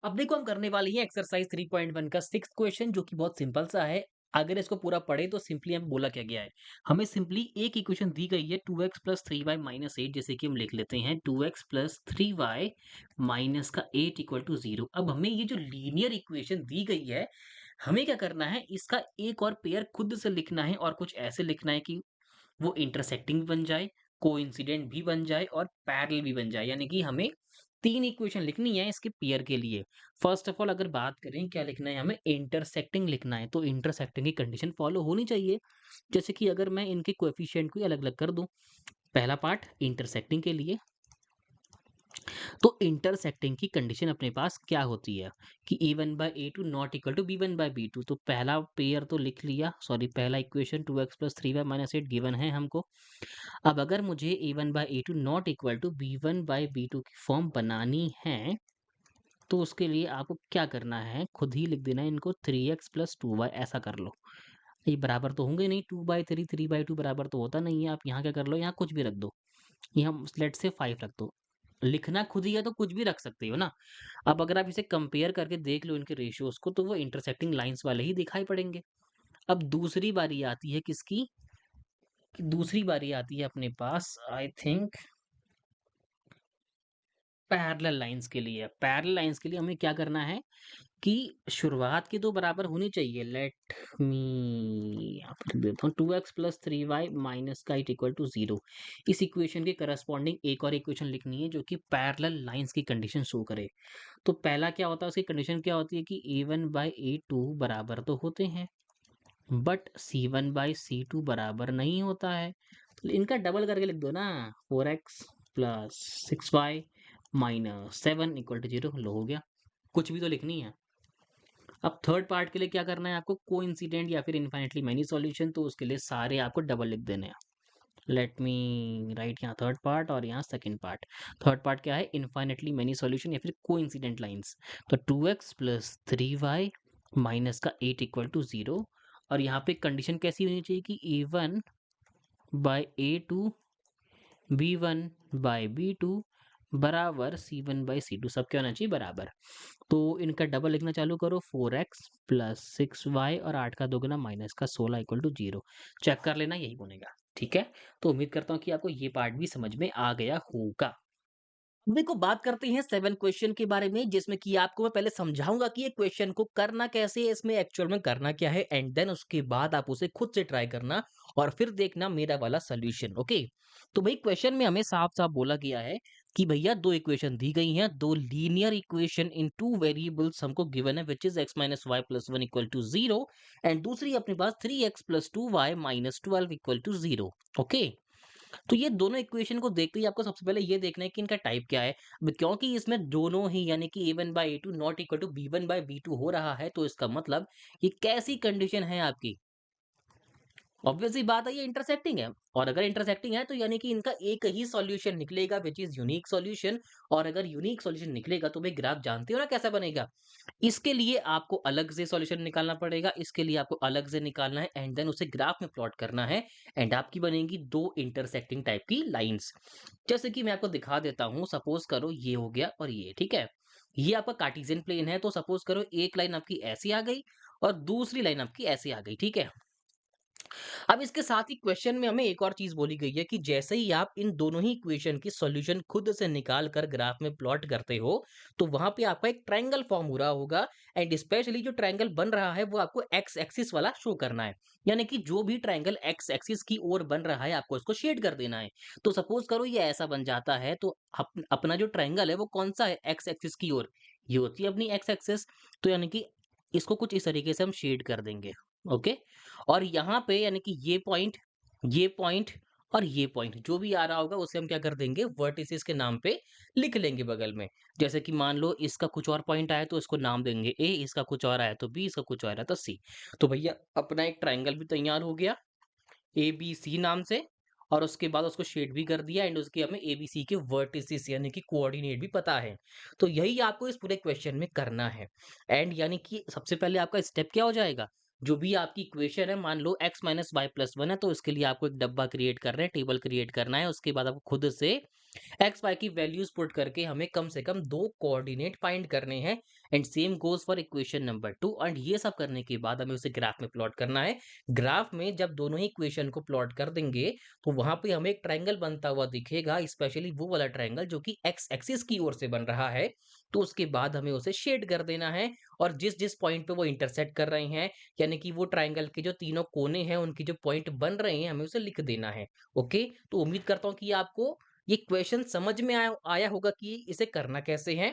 Speaker 2: अब देखो हम करने वाले हैं एक्सरसाइज 3.1 का सिक्स्थ क्वेश्चन, जो कि बहुत सिंपल सा है। अगर इसको पूरा पढ़े तो सिंपली हमें बोला क्या गया है, हमें सिंपली एक इक्वेशन दी गई है 2x प्लस 3y माइनस 8, जैसे कि हम लिख लेते हैं 2x प्लस 3y माइनस का 8 इक्वल टू 0। अब हमें ये जो लीनियर इक्वेशन दी गई है, हमें क्या करना है, इसका एक और पेयर खुद से लिखना है और कुछ ऐसे लिखना है कि वो इंटरसेक्टिंग बन जाए, कोइंसिडेंट भी बन जाए और पैरेलल भी बन जाए। यानी कि हमें 3 इक्वेशन लिखनी है इसके पेयर के लिए। फर्स्ट ऑफ ऑल अगर बात करें क्या लिखना है, हमें इंटरसेक्टिंग लिखना है, तो इंटरसेक्टिंग की कंडीशन फॉलो होनी चाहिए। जैसे कि अगर मैं इनके कोएफिशिएंट को अलग-अलग कर दूं, पहला पार्ट इंटरसेक्टिंग के लिए, तो इंटरसेक्टिंग की कंडीशन अपने पास क्या होती है कि a1/a2 not equal to b1/b2। तो पहला पेयर तो लिख लिया, सॉरी पहला equation 2x plus 3y minus 8 given है हमको। अब अगर मुझे a1/a2 not equal to b1/b2 की फॉर्म बनानी है, तो उसके लिए आपको क्या करना है, खुद ही लिख देना है इनको 3x प्लस 2y, ऐसा कर लो। ये बराबर तो होंगे नहीं, 2/3 3/2 बराबर तो होता नहीं है। आप यहाँ क्या कर लो, यहाँ कुछ भी रख दो, यहाँ लेट से 5 रख दो। लिखना खुद ही है तो कुछ भी रख सकते हो ना। अब अगर आप इसे कंपेयर करके देख लो इनके रेशियोज को, तो वो इंटरसेक्टिंग लाइंस वाले ही दिखाई पड़ेंगे। अब दूसरी बारी आती है किसकी, दूसरी बारी आती है अपने पास आई थिंक पैरेलल लाइंस के लिए। पैरेलल लाइंस के लिए हमें क्या करना है कि शुरुआत की तो बराबर होनी चाहिए। लेट मी यहाँ पर देता हूँ 2x प्लस 3y माइनस का 8 इक्वल टू 0। इस इक्वेशन के करस्पॉन्डिंग एक और इक्वेशन लिखनी है जो कि पैरेलल लाइंस की कंडीशन शो करे। तो पहला क्या होता है, उसकी कंडीशन क्या होती है कि a1/a2 बराबर तो होते हैं, बट c1/c2 बराबर नहीं होता है। तो इनका डबल करके लिख दो ना, 4x plus 6y minus 7 equal to 0। लो हो गया, कुछ भी तो लिखनी है। अब थर्ड पार्ट के लिए क्या करना है आपको, कोइंसिडेंट या फिर इनफाइनाइटली मेनी सॉल्यूशन, तो उसके लिए सारे आपको डबल लिख देने हैं। लेट मी राइट यहाँ थर्ड पार्ट और यहाँ सेकंड पार्ट। थर्ड पार्ट क्या है, इनफाइनाइटली मेनी सॉल्यूशन या फिर कोइंसिडेंट लाइंस। तो 2x प्लस 3y माइनस का 8 इक्वल टू 0। और यहाँ पे कंडीशन कैसी होनी चाहिए कि a1 by a2 b1 by b2 बराबर c1 बाय c2, सब क्या होना चाहिए बराबर। तो इनका डबल लिखना चालू करो, 4x प्लस 6y और 8 का दोगुना माइनस का 16 इक्वल टू 0। चेक कर लेना, यही बनेगा। ठीक है, तो उम्मीद करता हूँ कि आपको ये पार्ट भी समझ में आ गया होगा।
Speaker 1: अब देखो बात करते हैं 7 क्वेश्चन के बारे में, जिसमें कि आपको मैं पहले समझाऊंगा कि ये क्वेश्चन को करना कैसे है, इसमें एक्चुअल में करना क्या है, एंड देन उसके बाद आप उसे खुद से ट्राई करना और फिर देखना मेरा वाला सोल्यूशन। ओके, तो भाई क्वेश्चन में हमें साफ साफ बोला गया है कि भैया दो इक्वेशन दी गई हैं, दो linear equation in two variables हमको गिवन है, which is x minus y plus one equal to zero, and दूसरी अपने पास 3x plus two y minus 12 equal to zero. Okay, तो ये दोनों इक्वेशन को देखते ही आपको सबसे पहले ये देखना है कि इनका टाइप क्या है। क्योंकि इसमें दोनों ही यानी कि a1 by a2 not equal to b1 by b2 हो रहा है, तो इसका मतलब ये कैसी कंडीशन है आपकी। ऑब्वियस सी बात है, ये इंटरसेक्टिंग है, और अगर इंटरसेक्टिंग है तो यानी कि इनका एक ही सॉल्यूशन निकलेगा, विच इज यूनिक सॉल्यूशन। और अगर यूनिक सॉल्यूशन निकलेगा तो भाई ग्राफ जानते हो ना कैसा बनेगा। इसके लिए आपको अलग से सॉल्यूशन निकालना पड़ेगा, इसके लिए आपको अलग से निकालना है, एंड देन उसे ग्राफ में प्लॉट करना है, एंड आपकी बनेगी दो इंटरसेक्टिंग टाइप की लाइंस। जैसे कि मैं आपको दिखा देता हूं, सपोज करो ये हो गया और ये, ठीक है। ये आपका कार्टेशियन प्लेन है, तो सपोज करो एक लाइन आपकी ऐसी आ गई और दूसरी लाइन आपकी ऐसे आ गई, ठीक है। अब इसके साथ ही क्वेश्चन में हमें एक और चीज बोली गई है कि जैसे ही आप इन दोनों ही इक्वेशन की सॉल्यूशन खुद से निकाल कर ग्राफ में प्लॉट करते हो, तो वहां पे आपका एक ट्रायंगल फॉर्म हो रहा होगा, एंड स्पेशली जो ट्रायंगल बन रहा है वो आपको एक्स एक्सिस वाला शो करना है। यानी कि जो भी ट्रायंगल एक्स एक्सिस की ओर बन रहा है आपको इसको शेड कर देना है। तो सपोज करो ये ऐसा बन जाता है, तो अपना जो ट्रायंगल है वो कौन सा है, एक्स एक्सिस की ओर। ये होती है अपनी एक्स एक्सिस। तो यानी कि इसको कुछ इस तरीके से हम शेड कर देंगे। ओके, और यहाँ पे यानी कि ये पॉइंट और ये पॉइंट जो भी आ रहा होगा उसे हम क्या कर देंगे, वर्टिसेस के नाम पे लिख लेंगे बगल में। जैसे कि मान लो इसका कुछ और पॉइंट आया तो इसको नाम देंगे ए, इसका कुछ और आया तो बी, इसका कुछ और आया तो सी। तो भैया अपना एक ट्रायंगल भी तैयार हो गया ए बी सी नाम से, और उसके बाद उसको शेड भी कर दिया, एंड उसके हमें एबीसी के वर्टिसेस यानी कि कोऑर्डिनेट भी पता है। तो यही आपको इस पूरे क्वेश्चन में करना है। एंड यानी कि सबसे पहले आपका स्टेप क्या हो जाएगा, जो भी आपकी इक्वेशन है, मान लो x minus y plus one है, तो इसके लिए आपको एक डब्बा क्रिएट करना है, टेबल क्रिएट करना है। उसके बाद आपको खुद से एक्स वाई की वैल्यूज पुट करके हमें कम से कम दो कोऑर्डिनेट फाइंड करने हैं, and same goes for equation number two. And ये सब करने के बाद हमें उसे ग्राफ में प्लॉट करना है। ग्राफ में जब दोनों ही इक्वेशन को प्लॉट कर देंगे तो वहां पे हमें एक ट्रायंगल बनता हुआ दिखेगा, स्पेशली वो वाला ट्रायंगल जो कि एक्स एक्सिस की ओर से बन रहा है। तो उसके बाद हमें उसे शेड कर देना है, और जिस जिस पॉइंट पे वो इंटरसेक्ट कर रहे हैं, यानी कि वो ट्रायंगल के जो तीनों कोने हैं उनकी जो पॉइंट बन रहे हैं, हमें उसे लिख देना है। ओके, तो उम्मीद करता हूँ कि आपको ये क्वेश्चन समझ में आया आया होगा कि इसे करना कैसे है,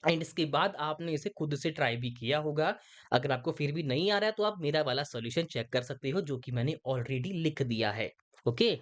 Speaker 1: एंड इसके बाद आपने इसे खुद से ट्राई भी किया होगा। अगर आपको फिर भी नहीं आ रहा है तो आप मेरा वाला सॉल्यूशन चेक कर सकते हो, जो कि मैंने ऑलरेडी लिख दिया है। ओके,